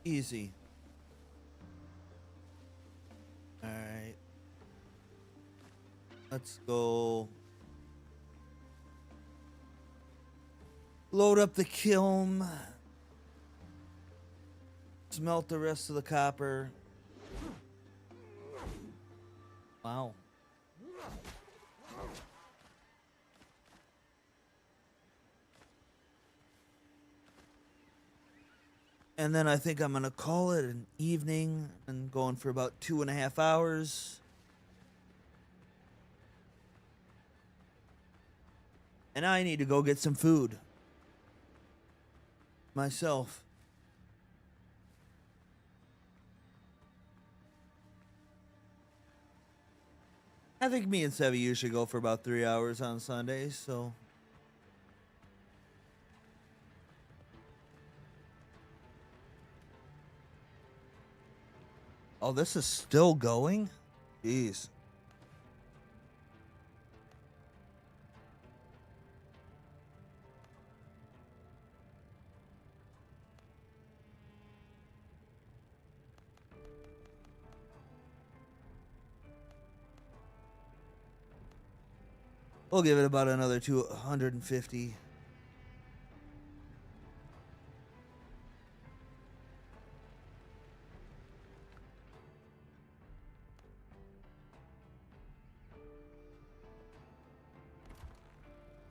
Easy. All right. Let's go. Load up the kiln. Smelt the rest of the copper. Wow. And then I think I'm going to call it an evening and going for about 2.5 hours. And I need to go get some food. Myself. I think me and Sevy usually go for about 3 hours on Sundays, so. Oh, this is still going? Jeez. We'll give it about another 250.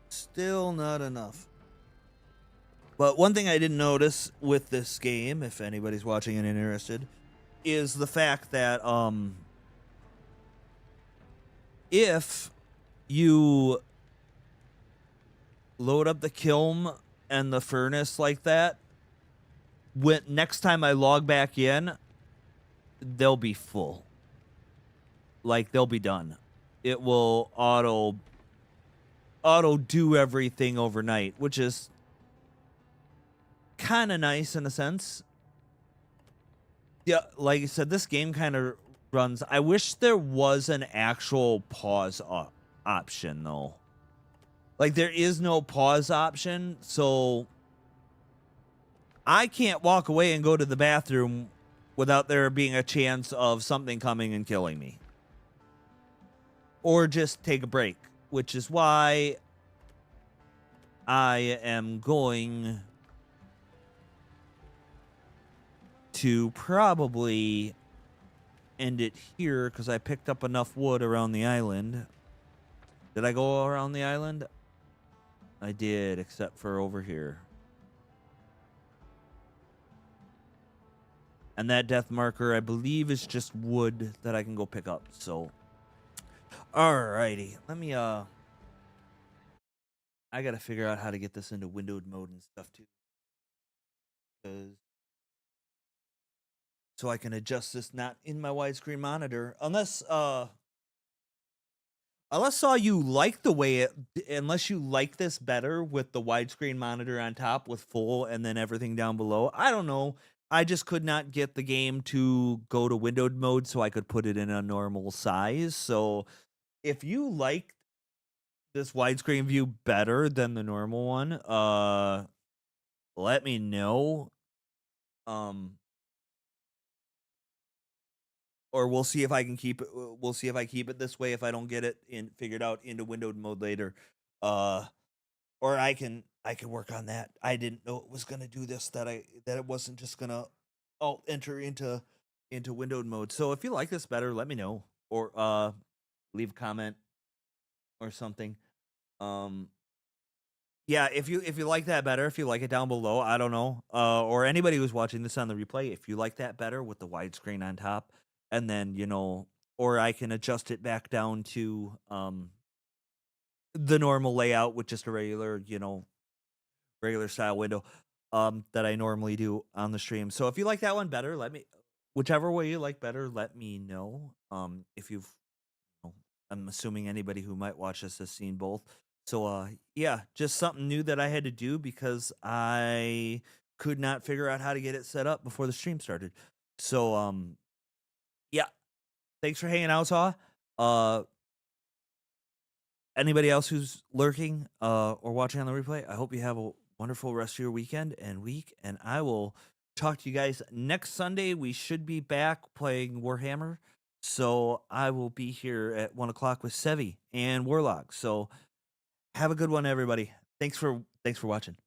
Still not enough. But one thing I didn't notice with this game, if anybody's watching and interested, is the fact that if you load up the kiln and the furnace like that, when next time I log back in, they'll be full. Like they'll be done. It will auto do everything overnight, which is kind of nice in a sense. Yeah, like I said, this game kind of runs. I wish there was an actual pause option though. Like there is no pause option, so I can't walk away and go to the bathroom without there being a chance of something coming and killing me. Or just take a break, which is why I am going to probably end it here because I picked up enough wood around the island. Did I go around the island? I did, except for over here. And that death marker, I believe, is just wood that I can go pick up. So, alrighty. Let me, I gotta figure out how to get this into windowed mode and stuff too. 'Cause so I can adjust this not in my widescreen monitor. Unless you like the way unless you like this better with the widescreen monitor on top with full and then everything down below. I don't know. I just could not get the game to go to windowed mode so I could put it in a normal size. So if you like this widescreen view better than the normal one, let me know. Um or we'll see if I can keep it we'll see if I keep it this way if I don't get it in figured out into windowed mode later. Uh or I can work on that. I didn't know it was gonna do this, that it wasn't just gonna enter into windowed mode. So if you like this better, let me know. Or leave a comment or something. Um yeah, if you like that better, if you like it down below, I don't know. Or anybody who's watching this on the replay, if you like that better with the widescreen on top, and then, or I can adjust it back down to the normal layout with just a regular style window that I normally do on the stream. So if you like that one better, whichever way you like better, let me know. If you've know, I'm assuming anybody who might watch this has seen both. So yeah, just something new that I had to do because I could not figure out how to get it set up before the stream started. So yeah, thanks for hanging out, Saw. Uh Anybody else who's lurking or watching on the replay, I hope you have a wonderful rest of your weekend and week, and I will talk to you guys next Sunday. We should be back playing Warhammer, so I will be here at 1 o'clock with Sevi and Warlock. So have a good one, everybody. Thanks for watching.